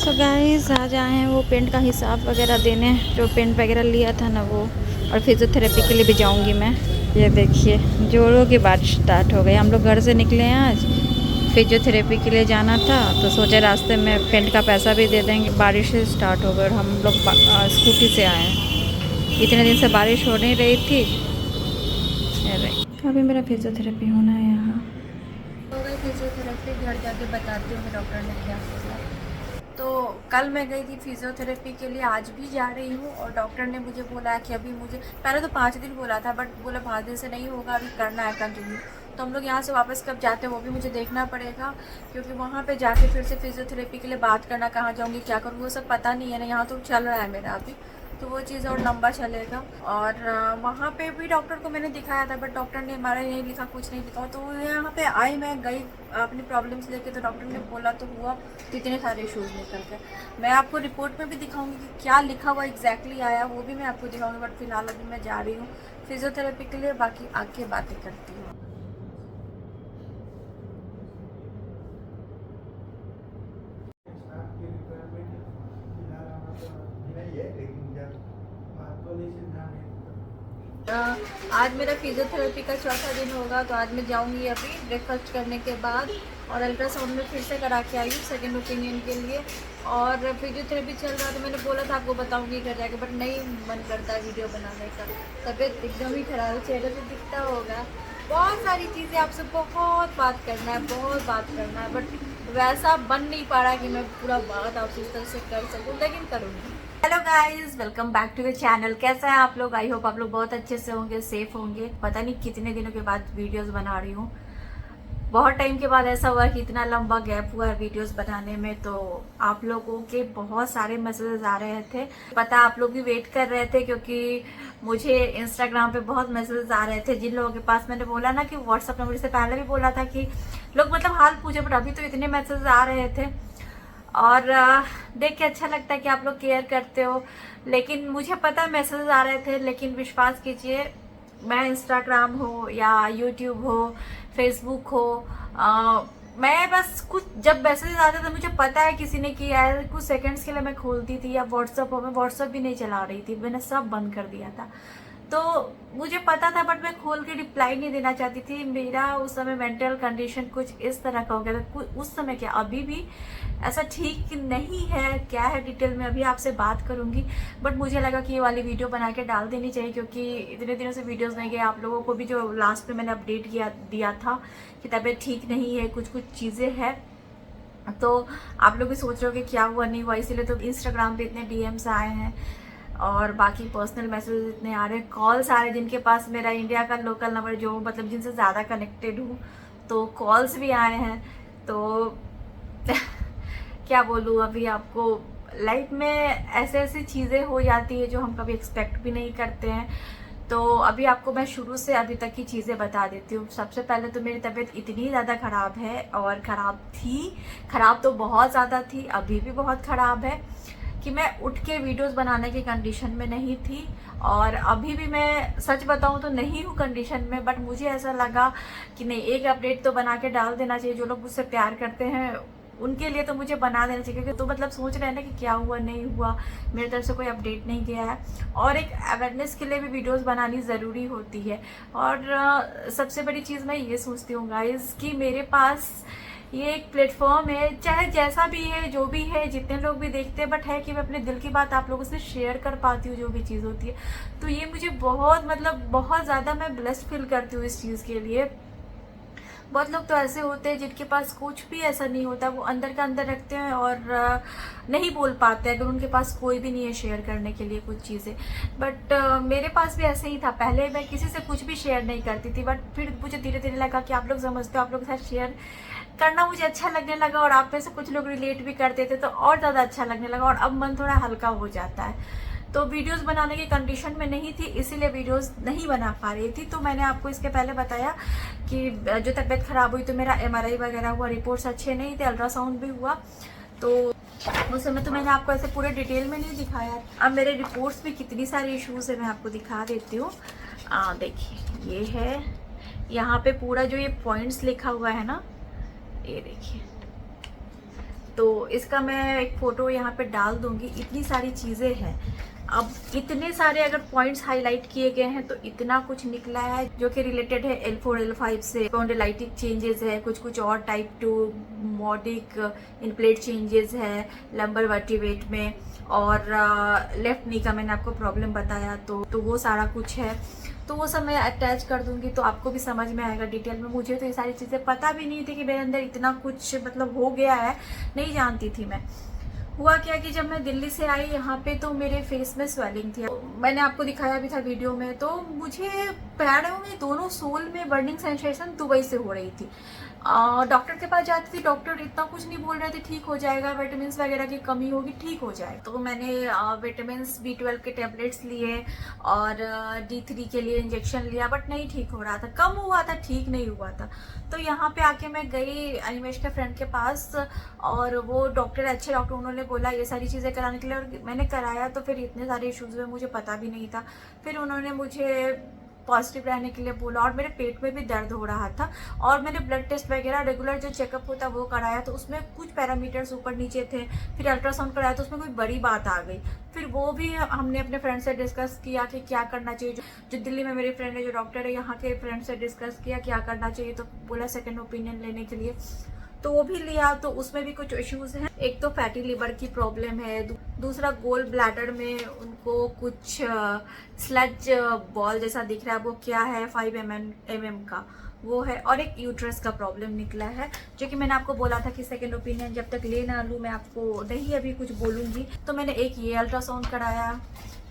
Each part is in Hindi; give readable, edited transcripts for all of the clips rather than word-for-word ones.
सो गाइस आज आए हैं वो पेंट का हिसाब वगैरह देने, जो पेंट वगैरह लिया था ना वो, और फिजियोथेरेपी के लिए भी जाऊंगी मैं। ये देखिए जोड़ों की बात स्टार्ट हो गई। हम लोग घर से निकले हैं आज, फिजियोथेरेपी के लिए जाना था तो सोचे रास्ते में पेंट का पैसा भी दे देंगे। बारिश से स्टार्ट हो गई और हम लोग स्कूटी से आए हैं। इतने दिन से बारिश हो नहीं रही थी। अभी मेरा फिजियोथेरेपी होना है यहाँ। हो गई फिजियोथेरेपी, घर जाके बताती हूँ डॉक्टर ने क्या बोला। तो कल मैं गई थी फिजियोथेरेपी के लिए, आज भी जा रही हूँ और डॉक्टर ने मुझे बोला कि अभी मुझे पहले तो 5 दिन बोला था, बट बोला 5 दिन से नहीं होगा, अभी करना है कंटिन्यू। तो हम लोग यहाँ से वापस कब जाते हैं वो भी मुझे देखना पड़ेगा, क्योंकि वहाँ पे जाके फिर से फिजियोथेरेपी के लिए बात करना, कहाँ जाऊँगी क्या करूँ वो सब पता नहीं है ना। यहाँ तो चल रहा है मेरा अभी, तो वो चीज़ और लंबा चलेगा। और वहाँ पे भी डॉक्टर को मैंने दिखाया था, बट डॉक्टर ने हमारा नहीं लिखा, कुछ नहीं लिखा। तो यहाँ पे आई, मैं गई अपनी प्रॉब्लम्स लेके, तो डॉक्टर ने बोला तो हुआ तो इतने सारे इशूज़ निकल गए। मैं आपको रिपोर्ट में भी दिखाऊंगी कि क्या लिखा हुआ एग्जैक्टली आया, वो भी मैं आपको दिखाऊंगी। बट फिलहाल अभी मैं जा रही हूँ फिजियोथेरेपी के लिए, बाकी आके बातें करती हूँ। आज मेरा फिजियोथेरेपी का चौथा दिन होगा, तो आज मैं जाऊंगी अभी ब्रेकफास्ट करने के बाद, और अल्ट्रासाउंड में फिर से करा के आई हूँ सेकेंड ओपिनियन के लिए। और फिजियोथेरेपी चल रहा, तो मैंने बोला था आपको बताऊंगी घर जाके, बट नहीं मन करता वीडियो बनाने का। तबीयत एकदम ही खराब है, चेहरे से दिखता होगा। बहुत सारी चीज़ें आपसे बहुत बात करना है, बहुत बात करना है, बट वैसा बन नहीं पा रहा कि मैं पूरा बात आपसे इस तरह से कर सकूँ, लेकिन करूँगी। Hello guys, welcome back to the channel. कैसे हैं आप लोग? आई होप आप लोग बहुत अच्छे से होंगे, सेफ होंगे। पता नहीं कितने दिनों के बाद वीडियोस बना रही हूँ। बहुत टाइम के बाद ऐसा हुआ कि इतना लंबा गैप हुआ है वीडियोस बनाने में। तो आप लोगों के बहुत सारे मैसेजेस आ रहे थे, पता आप लोग भी वेट कर रहे थे, क्योंकि मुझे इंस्टाग्राम पे बहुत मैसेजेस आ रहे थे। जिन लोगों के पास मैंने बोला ना कि व्हाट्सअप नंबर से पहले भी बोला था कि लोग मतलब हाल पूछे, बट अभी तो इतने मैसेजेस आ रहे थे। और देख के अच्छा लगता है कि आप लोग केयर करते हो। लेकिन मुझे पता है मैसेज आ रहे थे, लेकिन विश्वास कीजिए, मैं इंस्टाग्राम हो या यूट्यूब हो, फेसबुक हो, मैं बस कुछ जब मैसेज आते थे मुझे पता है किसी ने किया है, कुछ सेकंड्स के लिए मैं खोलती थी। या व्हाट्सअप हो, मैं व्हाट्सअप भी नहीं चला रही थी, मैंने सब बंद कर दिया था। तो मुझे पता था, बट मैं खोल के रिप्लाई नहीं देना चाहती थी। मेरा उस समय मेंटल कंडीशन कुछ इस तरह का हो गया था, उस समय क्या अभी भी ऐसा ठीक नहीं है, क्या है डिटेल में अभी आपसे बात करूंगी। बट मुझे लगा कि ये वाली वीडियो बना के डाल देनी चाहिए, क्योंकि इतने दिनों से वीडियोस नहीं गए। आप लोगों को भी जो लास्ट में मैंने अपडेट दिया था कि तबीयत ठीक नहीं है, कुछ कुछ चीज़ें हैं, तो आप लोग भी सोच रहे हो कि क्या हुआ नहीं हुआ। इसीलिए तो इंस्टाग्राम पे इतने डीएम्स आए हैं, और बाकी पर्सनल मैसेज इतने आ रहे हैं, कॉल्स आ रहे हैं। जिनके पास मेरा इंडिया का लोकल नंबर, जो मतलब जिनसे ज़्यादा कनेक्टेड हूँ, तो कॉल्स भी आए हैं। तो क्या बोलूँ अभी आपको, लाइफ में ऐसे ऐसी चीज़ें हो जाती है जो हम कभी एक्सपेक्ट भी नहीं करते हैं। तो अभी आपको मैं शुरू से अभी तक की चीज़ें बता देती हूँ। सबसे पहले तो मेरी तबीयत इतनी ज़्यादा ख़राब है, और ख़राब थी, ख़राब तो बहुत ज़्यादा थी, अभी भी बहुत ख़राब है, कि मैं उठ के वीडियोस बनाने की कंडीशन में नहीं थी। और अभी भी मैं सच बताऊं तो नहीं हूँ कंडीशन में, बट मुझे ऐसा लगा कि नहीं, एक अपडेट तो बना के डाल देना चाहिए। जो लोग मुझसे प्यार करते हैं उनके लिए तो मुझे बना देना चाहिए, क्योंकि तो मतलब सोच रहे हैं ना कि क्या हुआ नहीं हुआ, मेरी तरफ से कोई अपडेट नहीं गया है। और एक अवेयरनेस के लिए भी वीडियोस बनानी ज़रूरी होती है। और सबसे बड़ी चीज़ मैं ये सोचती हूँ गाइज, कि मेरे पास ये एक प्लेटफॉर्म है, चाहे जैसा भी है, जो भी है, जितने लोग भी देखते हैं, बट है कि मैं अपने दिल की बात आप लोगों से शेयर कर पाती हूँ, जो भी चीज़ होती है। तो ये मुझे बहुत मतलब बहुत ज़्यादा मैं ब्लेस्ड फील करती हूँ इस चीज़ के लिए। बहुत लोग तो ऐसे होते हैं जिनके पास कुछ भी ऐसा नहीं होता, वो अंदर का अंदर रखते हैं और नहीं बोल पाते अगर उनके पास कोई भी नहीं है शेयर करने के लिए कुछ चीज़ें। बट मेरे पास भी ऐसे ही था, पहले मैं किसी से कुछ भी शेयर नहीं करती थी, बट फिर मुझे धीरे धीरे लगा कि आप लोग समझते हो, आप लोग के साथ शेयर करना मुझे अच्छा लगने लगा, और आप में से कुछ लोग रिलेट भी करते थे, तो और ज़्यादा अच्छा लगने लगा, और अब मन थोड़ा हल्का हो जाता है। तो वीडियोस बनाने की कंडीशन में नहीं थी, इसीलिए वीडियोस नहीं बना पा रही थी। तो मैंने आपको इसके पहले बताया कि जो तबीयत खराब हुई तो मेरा एमआरआई वगैरह हुआ, रिपोर्ट्स अच्छे नहीं थे, अल्ट्रासाउंड भी हुआ। तो उस समय तो मैंने आपको ऐसे पूरे डिटेल में नहीं दिखाया। अब मेरे रिपोर्ट्स में कितनी सारी इश्यूज है, मैं आपको दिखा देती हूँ। देखिए ये है, यहाँ पे पूरा जो ये पॉइंट्स लिखा हुआ है ना, ये देखिए, तो इसका मैं एक फ़ोटो यहाँ पे डाल दूँगी। इतनी सारी चीज़ें हैं, अब इतने सारे अगर पॉइंट्स हाईलाइट किए गए हैं तो इतना कुछ निकला है जो कि रिलेटेड है L4 L5 से। स्पॉन्डिलाइटिक चेंजेस है, कुछ कुछ और टाइप 2 मोडिक इनप्लेट चेंजेस है लंबर वर्टिब्रेट में, और लेफ्ट नी का मैंने आपको प्रॉब्लम बताया, तो वो सारा कुछ है। तो वो सब मैं अटैच कर दूंगी तो आपको भी समझ में आएगा डिटेल में। मुझे तो ये सारी चीज़ें पता भी नहीं थी कि मेरे अंदर इतना कुछ मतलब हो गया है, नहीं जानती थी मैं। हुआ क्या कि जब मैं दिल्ली से आई यहाँ पे तो मेरे फेस में स्वेलिंग थी, मैंने आपको दिखाया भी था वीडियो में। तो मुझे पैरों में दोनों सोल में बर्निंग सेंसेशन दुबई से हो रही थी। डॉक्टर के पास जाती थी, डॉक्टर इतना कुछ नहीं बोल रहे थे, ठीक हो जाएगा, विटामिन वगैरह की कमी होगी, ठीक हो जाएगा। तो मैंने विटामिन B12 के टेबलेट्स लिए और D3 के लिए इंजेक्शन लिया, बट नहीं ठीक हो रहा था, कम हुआ था, ठीक नहीं हुआ था। तो यहाँ पे आके मैं गई अनिमेश के फ्रेंड के पास, और वो डॉक्टर अच्छे डॉक्टर, उन्होंने बोला ये सारी चीज़ें कराने के लिए, और मैंने कराया। तो फिर इतने सारे इश्यूज़ हुए, मुझे पता भी नहीं था। फिर उन्होंने मुझे पॉजिटिव रहने के लिए बोला, और मेरे पेट में भी दर्द हो रहा था, और मैंने ब्लड टेस्ट वगैरह रेगुलर जो चेकअप होता है वो कराया, तो उसमें कुछ पैरामीटर्स ऊपर नीचे थे। फिर अल्ट्रासाउंड कराया तो उसमें कोई बड़ी बात आ गई। फिर वो भी हमने अपने फ्रेंड से डिस्कस किया कि क्या करना चाहिए। जो दिल्ली में मेरे फ्रेंड है, जो डॉक्टर है, यहाँ के फ्रेंड से डिस्कस किया क्या करना चाहिए, तो बोला सेकेंड ओपिनियन लेने के लिए। तो वो भी लिया, तो उसमें भी कुछ इश्यूज हैं। एक तो फैटी लिवर की प्रॉब्लम है, दूसरा गोल ब्लैडर में उनको कुछ स्लज बॉल जैसा दिख रहा है, वो क्या है 5 mm का वो है, और एक यूट्रस का प्रॉब्लम निकला है, जो कि मैंने आपको बोला था कि सेकंड ओपिनियन जब तक ले ना लूँ मैं आपको नहीं अभी कुछ बोलूँगी। तो मैंने एक ये अल्ट्रासाउंड कराया,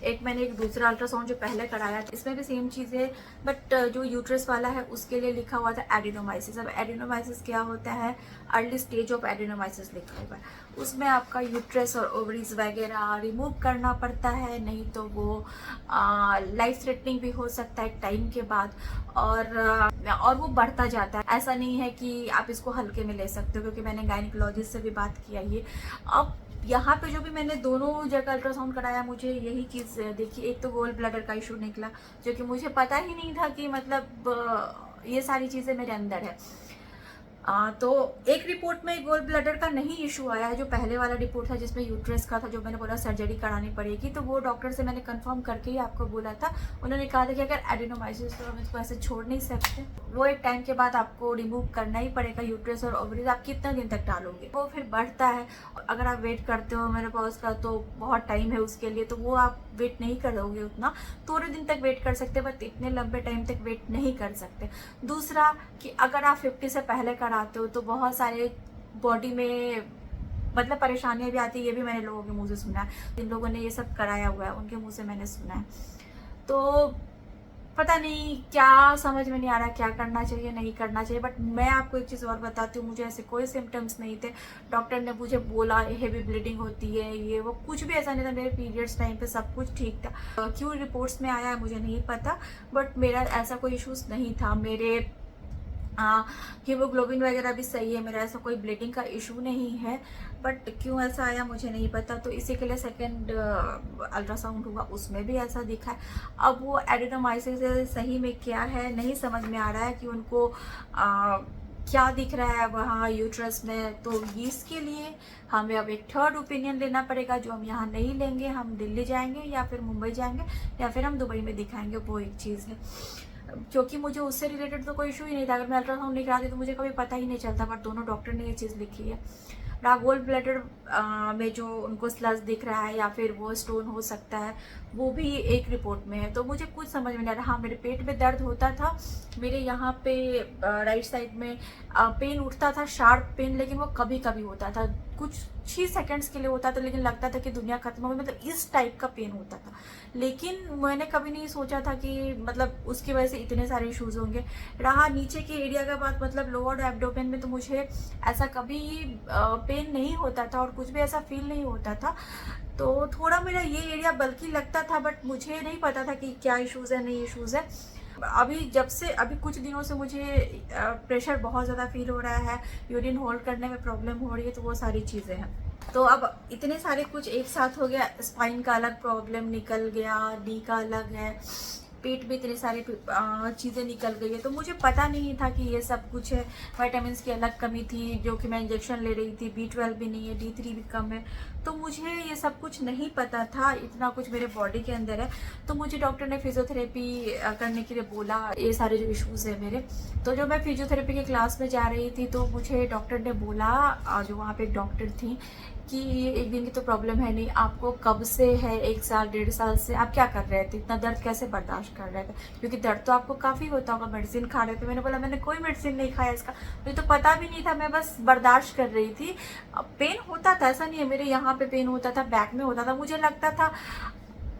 एक मैंने एक दूसरा अल्ट्रासाउंड जो पहले कराया था, इसमें भी सेम चीज़ है, बट जो यूट्रस वाला है उसके लिए लिखा हुआ था एडिनोमाइसिस। अब एडिनोमाइसिस क्या होता है, अर्ली स्टेज ऑफ एडिनोमाइसिस लिखा हुआ है, उसमें आपका यूट्रस और ओवरीज वगैरह रिमूव करना पड़ता है, नहीं तो वो लाइफ थ्रेटनिंग भी हो सकता है टाइम के बाद, और वो बढ़ता जाता है। ऐसा नहीं है कि आप इसको हल्के में ले सकते हो, क्योंकि मैंने गायनिकोलॉजिस्ट से भी बात किया ये। अब यहाँ पे जो भी मैंने दोनों जगह अल्ट्रासाउंड कराया, मुझे यही चीज़ देखी, एक तो गोल ब्लैडर का इशू निकला, जो कि मुझे पता ही नहीं था कि मतलब ये सारी चीज़ें मेरे अंदर है। तो एक रिपोर्ट में गोल ब्लैडर का नहीं इशू आया है, जो पहले वाला रिपोर्ट था जिसमें यूट्रस का था, जो मैंने बोला सर्जरी करानी पड़ेगी, तो वो डॉक्टर से मैंने कंफर्म करके ही आपको बोला था। उन्होंने कहा था कि अगर एडिनोमाइसिस तो हम इसको ऐसे छोड़ नहीं सकते, वो एक टाइम के बाद आपको रिमूव करना ही पड़ेगा यूट्रस और ओवरीज। आप कितना दिन तक डालोगे, वो फिर बढ़ता है। अगर आप वेट करते हो मेरे पास का तो बहुत टाइम है उसके लिए, तो वो आप वेट नहीं करोगे उतना, थोड़े दिन तक वेट कर सकते, बट इतने लंबे टाइम तक वेट नहीं कर सकते। दूसरा कि अगर आप 50 से पहले कराते हो तो बहुत सारे बॉडी में मतलब परेशानियां भी आती है, ये भी मैंने लोगों के मुंह से सुना है, जिन लोगों ने ये सब कराया हुआ है उनके मुंह से मैंने सुना है। तो पता नहीं क्या समझ में नहीं आ रहा क्या करना चाहिए नहीं करना चाहिए, बट मैं आपको एक चीज़ और बताती हूँ, मुझे ऐसे कोई सिम्टम्स नहीं थे। डॉक्टर ने मुझे बोला हेवी ब्लीडिंग होती है, ये वो, कुछ भी ऐसा नहीं था। मेरे पीरियड्स टाइम पे सब कुछ ठीक था। क्यों रिपोर्ट्स में आया है मुझे नहीं पता, बट मेरा ऐसा कोई इशूज़ नहीं था। मेरे हीमोग्लोबिन वगैरह भी सही है, मेरा ऐसा कोई ब्लीडिंग का इशू नहीं है, बट क्यों ऐसा आया मुझे नहीं पता। तो इसी के लिए सेकंड अल्ट्रासाउंड हुआ, उसमें भी ऐसा दिखा है। अब वो एडिनोमाइसिस सही में क्या है नहीं समझ में आ रहा है कि उनको क्या दिख रहा है वहाँ यूट्रस में। तो इसके लिए हमें अब एक थर्ड ओपिनियन लेना पड़ेगा, जो हम यहाँ नहीं लेंगे। हम दिल्ली जाएंगे या फिर मुंबई जाएंगे या फिर हम दुबई में दिखाएंगे, वो एक चीज़ है। क्योंकि मुझे उससे रिलेटेड तो कोई इशू ही नहीं था, अगर मैं अल्ट्रासाउंड नहीं कराती तो मुझे कभी पता ही नहीं चलता, बट दोनों डॉक्टर ने ये चीज़ लिखी है। गोल ब्लैडर में जो उनको स्लस दिख रहा है या फिर वो स्टोन हो सकता है, वो भी एक रिपोर्ट में है। तो मुझे कुछ समझ में नहीं आ रहा। हाँ, मेरे पेट में दर्द होता था, मेरे यहाँ पे राइट साइड में पेन उठता था, शार्प पेन, लेकिन वो कभी कभी होता था, कुछ 6 सेकंड्स के लिए होता था, लेकिन लगता था कि दुनिया खत्म हो गई, मतलब इस टाइप का पेन होता था। लेकिन मैंने कभी नहीं सोचा था कि मतलब उसकी वजह से इतने सारे इश्यूज होंगे। रहा नीचे के एरिया का बात, मतलब लोअर एब्डोमेन में, तो मुझे ऐसा कभी पेन नहीं होता था और कुछ भी ऐसा फील नहीं होता था। तो थोड़ा मेरा ये एरिया बल्कि लगता था, बट मुझे नहीं पता था कि क्या इश्यूज़ है नहीं इश्यूज़ है। अभी कुछ दिनों से मुझे प्रेशर बहुत ज़्यादा फील हो रहा है, यूरिन होल्ड करने में प्रॉब्लम हो रही है, तो वो सारी चीज़ें हैं। तो अब इतने सारे कुछ एक साथ हो गया। स्पाइन का अलग प्रॉब्लम निकल गया, डी का अलग है, पेट में इतनी सारी चीज़ें निकल गई है। तो मुझे पता नहीं था कि ये सब कुछ है। विटामिन की अलग कमी थी जो कि मैं इंजेक्शन ले रही थी, B12 भी नहीं है, D3 भी कम है। तो मुझे ये सब कुछ नहीं पता था, इतना कुछ मेरे बॉडी के अंदर है। तो मुझे डॉक्टर ने फिजियोथेरेपी करने के लिए बोला, ये सारे जो इश्यूज़ है मेरे। तो जो मैं फिजियोथेरेपी की क्लास में जा रही थी तो मुझे डॉक्टर ने बोला, जो वहाँ पे एक डॉक्टर थी, कि एक दिन की तो प्रॉब्लम है नहीं, आपको कब से है, 1 साल 1.5 साल से आप क्या कर रहे थे, इतना दर्द कैसे बर्दाश्त कर रहे थे, क्योंकि दर्द तो आपको काफ़ी होता होगा, मेडिसिन खा रहे थे। मैंने बोला मैंने कोई मेडिसिन नहीं खाया इसका, मुझे तो पता भी नहीं था, मैं बस बर्दाश्त कर रही थी। पेन होता था, ऐसा नहीं है, मेरे यहाँ पे पेन होता था, बैक में होता था, मुझे लगता था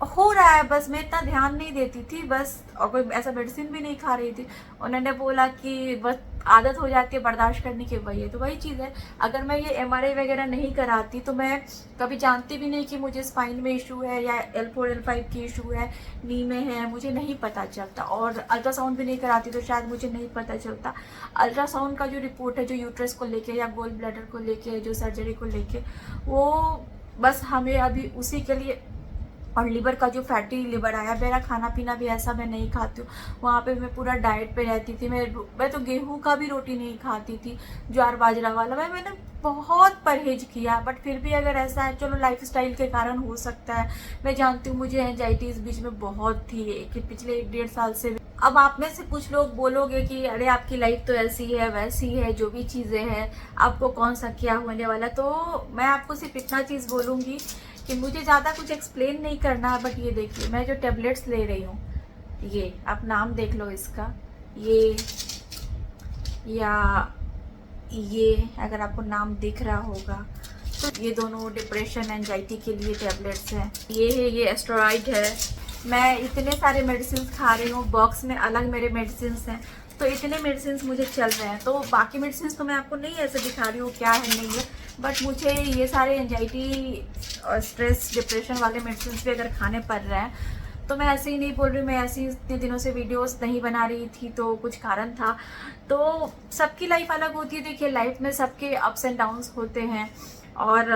हो रहा है, बस मैं इतना ध्यान नहीं देती थी बस, और कोई ऐसा मेडिसिन भी नहीं खा रही थी। उन्होंने बोला कि बस आदत हो जाती है बर्दाश्त करने की, वही है। तो वही चीज़ है, अगर मैं ये MRI वगैरह नहीं कराती तो मैं कभी जानती भी नहीं कि मुझे स्पाइन में इशू है या L4 L5 की इशू है, नी में है, मुझे नहीं पता चलता। और अल्ट्रासाउंड भी नहीं कराती तो शायद मुझे नहीं पता चलता। अल्ट्रासाउंड का जो रिपोर्ट है, जो यूट्रस को लेके या गोल ब्लैडर को लेके, जो सर्जरी को लेके, वो बस हमें अभी उसी के लिए। और लिवर का जो फैटी लिवर आया, मेरा खाना पीना भी ऐसा मैं नहीं खाती हूँ। वहाँ पे मैं पूरा डाइट पे रहती थी, मैं तो गेहूं का भी रोटी नहीं खाती थी, ज्वार बाजरा वाला। मैंने बहुत परहेज किया, बट फिर भी अगर ऐसा है, चलो लाइफस्टाइल के कारण हो सकता है। मैं जानती हूँ मुझे एंजाइटी इस बीच में बहुत थी कि पिछले 1-1.5 साल से। अब आप में से कुछ लोग बोलोगे कि अरे आपकी लाइफ तो ऐसी है वैसी है, जो भी चीज़ें हैं आपको कौन सा क्या होने वाला। तो मैं आपको सिर्फ इतना चीज़ बोलूँगी कि मुझे ज़्यादा कुछ एक्सप्लेन नहीं करना है, बट ये देखिए मैं जो टेबलेट्स ले रही हूँ, ये आप नाम देख लो इसका, ये या ये अगर आपको नाम दिख रहा होगा तो ये दोनों डिप्रेशन एंजाइटी के लिए टेबलेट्स हैं। ये है, ये एस्टेरॉइड है। मैं इतने सारे मेडिसिन खा रही हूँ, बॉक्स में अलग मेरे मेडिसिन हैं, तो इतने मेडिसिन मुझे चल रहे हैं। तो बाकी मेडिसिन तो मैं आपको नहीं ऐसे दिखा रही हूँ क्या है नहीं है, बट मुझे ये सारे एंजाइटी और स्ट्रेस डिप्रेशन वाले मेडिसिन भी अगर खाने पड़ रहे हैं, तो मैं ऐसे ही नहीं बोल रही, मैं ऐसे ही इतने दिनों से वीडियोस नहीं बना रही थी, तो कुछ कारण था। तो सबकी लाइफ अलग होती है, देखिए लाइफ में सबके अप्स एंड डाउन्स होते हैं। और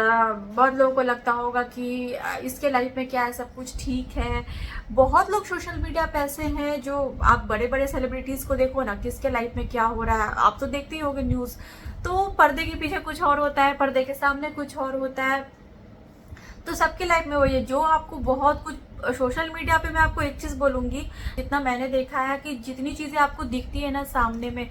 बहुत लोगों को लगता होगा कि इसके लाइफ में क्या है, सब कुछ ठीक है। बहुत लोग सोशल मीडिया पे ऐसे हैं, जो आप बड़े बड़े सेलिब्रिटीज़ को देखो ना, किसके लाइफ में क्या हो रहा है, आप तो देखते ही होंगे न्यूज़। तो पर्दे के पीछे कुछ और होता है, पर्दे के सामने कुछ और होता है। तो सबके लाइफ में वही है, जो आपको बहुत कुछ सोशल मीडिया पे, मैं आपको एक चीज़ बोलूँगी, जितना मैंने देखा है कि जितनी चीज़ें आपको दिखती है ना सामने में,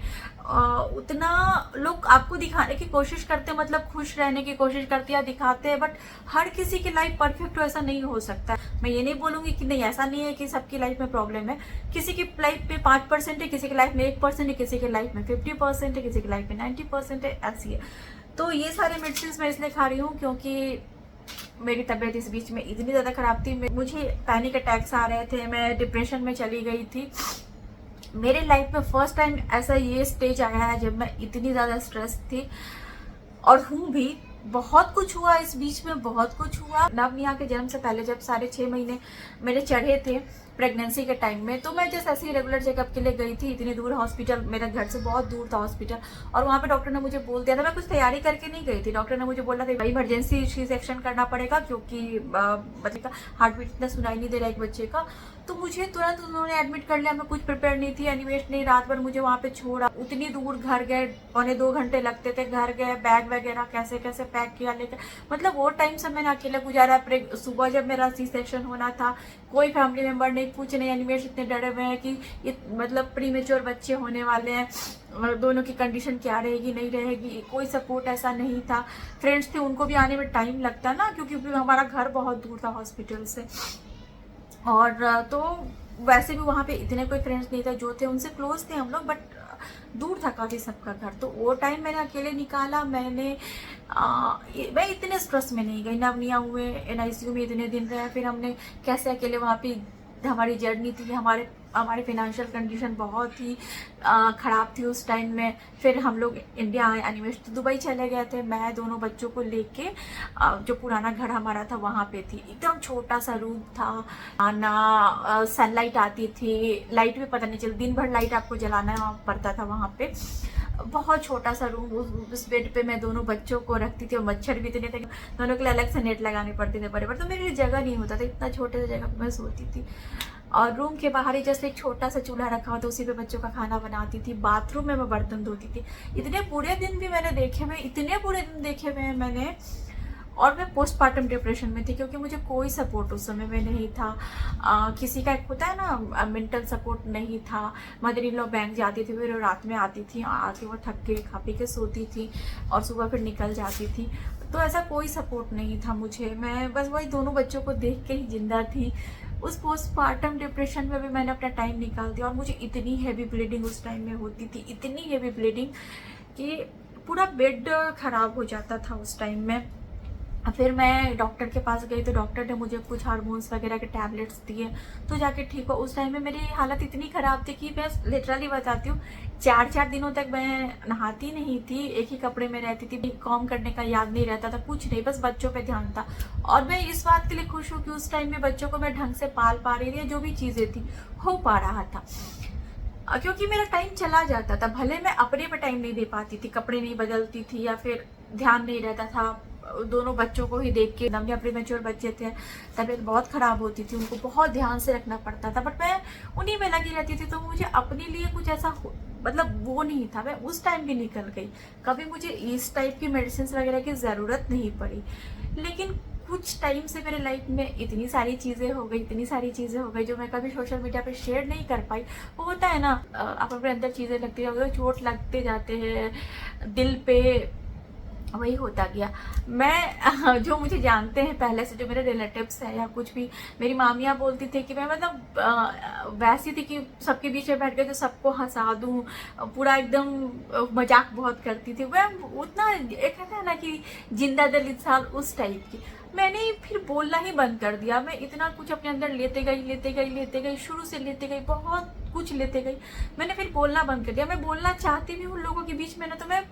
उतना लोग आपको दिखाने की कोशिश करते हैं, मतलब खुश रहने की कोशिश करते हैं या दिखाते हैं, बट हर किसी की लाइफ परफेक्ट हो ऐसा नहीं हो सकता। मैं ये नहीं बोलूँगी कि नहीं, ऐसा नहीं है कि सबकी लाइफ में प्रॉब्लम है। किसी की लाइफ में 5% है, किसी की लाइफ में 1% है, किसी की लाइफ में 50% है, किसी की लाइफ में 90% है, ऐसी है। तो ये सारे मेडिसिन मैं इसलिए खा रही हूँ क्योंकि मेरी तबीयत इस बीच में इतनी ज़्यादा ख़राब थी, मुझे पैनिक अटैक्स आ रहे थे, मैं डिप्रेशन में चली गई थी। मेरे लाइफ में फर्स्ट टाइम ऐसा ये स्टेज आया है जब मैं इतनी ज़्यादा स्ट्रेस थी, और हूँ भी। बहुत कुछ हुआ इस बीच में, बहुत कुछ हुआ। नवनिया के जन्म से पहले जब 6.5 महीने मेरे चढ़े थे प्रेगनेंसी के टाइम में, तो मैं जैसे ऐसे ही रेगुलर चेकअप के लिए गई थी। इतनी दूर हॉस्पिटल, मेरे घर से बहुत दूर था हॉस्पिटल, और वहाँ पे डॉक्टर ने मुझे बोल दिया था, मैं कुछ तैयारी करके नहीं गई थी, डॉक्टर ने मुझे बोला था इमरजेंसी सी सेक्शन करना पड़ेगा क्योंकि बच्चे का हार्ट बीट इतना सुनाई नहीं दे रहा एक बच्चे का। तो मुझे तुरंत उन्होंने एडमिट कर लिया, मैं कुछ प्रिपेयर नहीं थी, एनिमेश नहीं, रात भर मुझे वहाँ पे छोड़ा, उतनी दूर घर गए, 1.25-2 घंटे लगते थे, घर गए, बैग वगैरह कैसे कैसे पैक किया लेकर, मतलब वो टाइम सब मैंने अकेले गुजारा। सुबह जब मेरा सी सेक्शन होना था, कोई फैमिली मेम्बर नहीं, कुछ नहीं, एनिमेश इतने डरे हुए हैं कि ये मतलब प्रीमेच्योर बच्चे होने वाले हैं, दोनों की कंडीशन क्या रहेगी नहीं रहेगी, कोई सपोर्ट ऐसा नहीं था। फ्रेंड्स थे, उनको भी आने में टाइम लगता ना, क्योंकि हमारा घर बहुत दूर था हॉस्पिटल से। और तो वैसे भी वहाँ पे इतने कोई फ्रेंड्स नहीं थे, जो थे उनसे क्लोज थे हम लोग, बट दूर था काफ़ी सबका घर। तो वो टाइम मैंने अकेले निकाला। मैं इतने स्ट्रेस में नहीं गई। नवनिया हुए, NICU में इतने दिन रहे, फिर हमने कैसे अकेले वहाँ पे, हमारी जर्नी थी, हमारी फाइनेंशियल कंडीशन बहुत ही ख़राब थी उस टाइम में। फिर हम लोग इंडिया आए, एनिमेश तो दुबई चले गए थे, मैं दोनों बच्चों को लेके, जो पुराना घर हमारा था वहाँ पे थी। एकदम छोटा सा रूम था, ना सनलाइट आती थी, लाइट भी पता नहीं चल, दिन भर लाइट आपको जलाना पड़ता था वहाँ पे। बहुत छोटा सा रूम, उस बेड पे मैं दोनों बच्चों को रखती थी, और मच्छर भी इतने थे, दोनों के लिए अलग से नेट लगाने पड़ते थे बड़े बड़े, तो मेरे लिए जगह नहीं होता था, इतना छोटे से जगह पर मैं सोती थी। और रूम के बाहर ही जैसे एक छोटा सा चूल्हा रखा हुआ था, उसी पे बच्चों का खाना बनाती थी। बाथरूम में मैं बर्तन धोती थी। इतने बुरे दिन भी मैंने देखे हुए, इतने बुरे दिन देखे हुए हैं मैंने। और मैं पोस्टमार्टम डिप्रेशन में थी, क्योंकि मुझे कोई सपोर्ट उस समय में नहीं था। किसी का एक होता है ना, मेंटल सपोर्ट नहीं था। मदर इन लॉ बैंक जाती थी, फिर वो रात में आती थी, आके वो थक के खा पी के सोती थी और सुबह फिर निकल जाती थी। तो ऐसा कोई सपोर्ट नहीं था मुझे। मैं बस वही दोनों बच्चों को देख के ही जिंदा थी। उस पोस्टमार्टम डिप्रेशन में भी मैंने अपना टाइम निकाल दिया। और मुझे इतनी हैवी ब्लीडिंग उस टाइम में होती थी, इतनी हैवी ब्लीडिंग कि पूरा बेड खराब हो जाता था उस टाइम में। फिर मैं डॉक्टर के पास गई तो डॉक्टर ने मुझे कुछ हार्मोन्स वगैरह के टैबलेट्स दिए, तो जाके ठीक हो। उस टाइम में मेरी हालत इतनी ख़राब थी कि मैं लिटरली बताती हूँ, 4-4 दिनों तक मैं नहाती नहीं थी, एक ही कपड़े में रहती थी। कॉम करने का याद नहीं रहता था, कुछ नहीं, बस बच्चों पे ध्यान था। और मैं इस बात के लिए खुश हूँ कि उस टाइम में बच्चों को मैं ढंग से पाल पा रही थी, जो भी चीज़ें थी हो पा रहा था। क्योंकि मेरा टाइम चला जाता था, भले मैं अपने पे टाइम नहीं दे पाती थी, कपड़े नहीं बदलती थी या फिर ध्यान नहीं रहता था, दोनों बच्चों को ही देख के। नवनिया प्रीमेच्योर बच्चे थे, तबीयत बहुत ख़राब होती थी, उनको बहुत ध्यान से रखना पड़ता था, बट मैं उन्हीं में लगी रहती थी। तो मुझे अपने लिए कुछ ऐसा मतलब वो नहीं था। मैं उस टाइम भी निकल गई, कभी मुझे इस टाइप की मेडिसिन वगैरह की ज़रूरत नहीं पड़ी। लेकिन कुछ टाइम से मेरे लाइफ में इतनी सारी चीज़ें हो गई, इतनी सारी चीज़ें हो गई जो मैं कभी सोशल मीडिया पे शेयर नहीं कर पाई। वो होता है ना, आप अपने अंदर चीज़ें लगती है, चोट लगते जाते हैं दिल पे, वही होता गया। मैं जो मुझे जानते हैं पहले से, जो मेरे रिलेटिव्स हैं या कुछ भी, मेरी मामियाँ बोलती थी कि मैं मतलब वैसी थी कि सबके बीच में बैठ गए तो सबको हंसा दूँ, पूरा एकदम मजाक बहुत करती थी। मैं उतना, एक कहता है ना कि जिंदा दिल इंसान, उस टाइप की। मैंने फिर बोलना ही बंद कर दिया। मैं इतना कुछ अपने अंदर लेते गई, शुरू से लेते गई, बहुत कुछ लेते गई। मैंने फिर बोलना बंद कर दिया। मैं बोलना चाहती भी हूँ लोगों के बीच में ना, तो मैं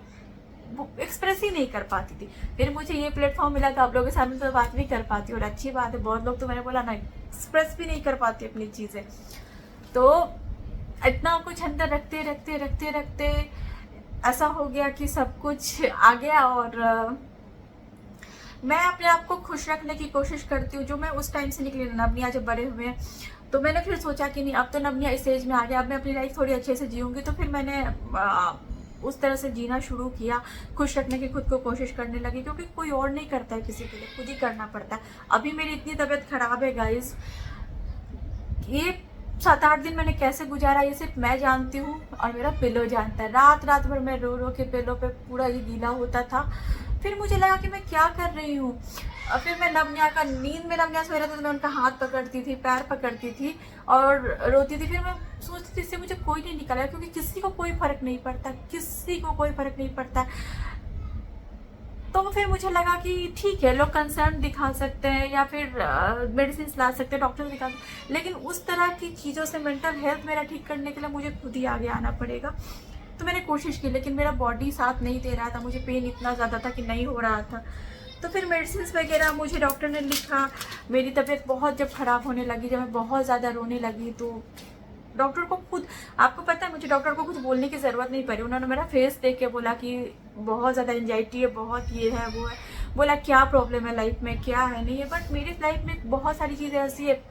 एक्सप्रेस ही नहीं कर पाती थी। फिर मुझे ये प्लेटफॉर्म मिला तो आप लोगों के सामने तो बात भी कर पाती हूँ, और अच्छी बात है। बहुत लोग तो मैंने बोला ना, एक्सप्रेस भी नहीं कर पाती अपनी चीज़ें। तो इतना कुछ अंदर रखते ऐसा हो गया कि सब कुछ आ गया। और मैं अपने आप को खुश रखने की कोशिश करती हूँ। जो मैं उस टाइम से निकली, नवनिया जब बड़े हुए हैं, तो मैंने फिर सोचा कि नहीं, अब तो नवनिया इस एज में आ गया, अब मैं अपनी लाइफ थोड़ी अच्छे से जीऊँगी। तो फिर मैंने उस तरह से जीना शुरू किया, खुश रखने की खुद को कोशिश करने लगी, क्योंकि कोई और नहीं करता है किसी के लिए, खुद ही करना पड़ता है। अभी मेरी इतनी तबीयत खराब है गाइस, ये 7-8 दिन मैंने कैसे गुजारा ये सिर्फ मैं जानती हूँ और मेरा पिलो जानता है। रात भर मैं रो के पिलो पे पूरा ये गीला होता था। फिर मुझे लगा कि मैं क्या कर रही हूँ। और फिर मैं नवनिया का, नींद में नवनिया सो रहा था तो मैं उनका हाथ पकड़ती थी, पैर पकड़ती थी और रोती थी। फिर मैं सोचती थी इससे मुझे कोई नहीं निकाला, क्योंकि किसी को कोई फर्क नहीं पड़ता, किसी को कोई फर्क नहीं पड़ता। तो फिर मुझे लगा कि ठीक है, लोग कंसर्न दिखा सकते हैं या फिर मेडिसिन ला सकते हैं, डॉक्टर दिखा सकते हैं, लेकिन उस तरह की चीज़ों से मेंटल हेल्थ मेरा ठीक करने के लिए मुझे खुद ही आगे आना पड़ेगा। तो मैंने कोशिश की, लेकिन मेरा बॉडी साथ नहीं दे रहा था, मुझे पेन इतना ज़्यादा था कि नहीं हो रहा था। तो फिर मेडिसिन वगैरह मुझे डॉक्टर ने लिखा। मेरी तबीयत बहुत जब ख़राब होने लगी, जब मैं बहुत ज़्यादा रोने लगी, तो डॉक्टर को खुद, आपको पता है, मुझे डॉक्टर को कुछ बोलने की ज़रूरत नहीं पड़ी। उन्होंने मेरा फेस देख के बोला कि बहुत ज़्यादा एंजाइटी है, बहुत ये है वो है। बोला क्या प्रॉब्लम है लाइफ में, क्या है नहीं है। बट मेरी लाइफ में बहुत सारी चीज़ें ऐसी है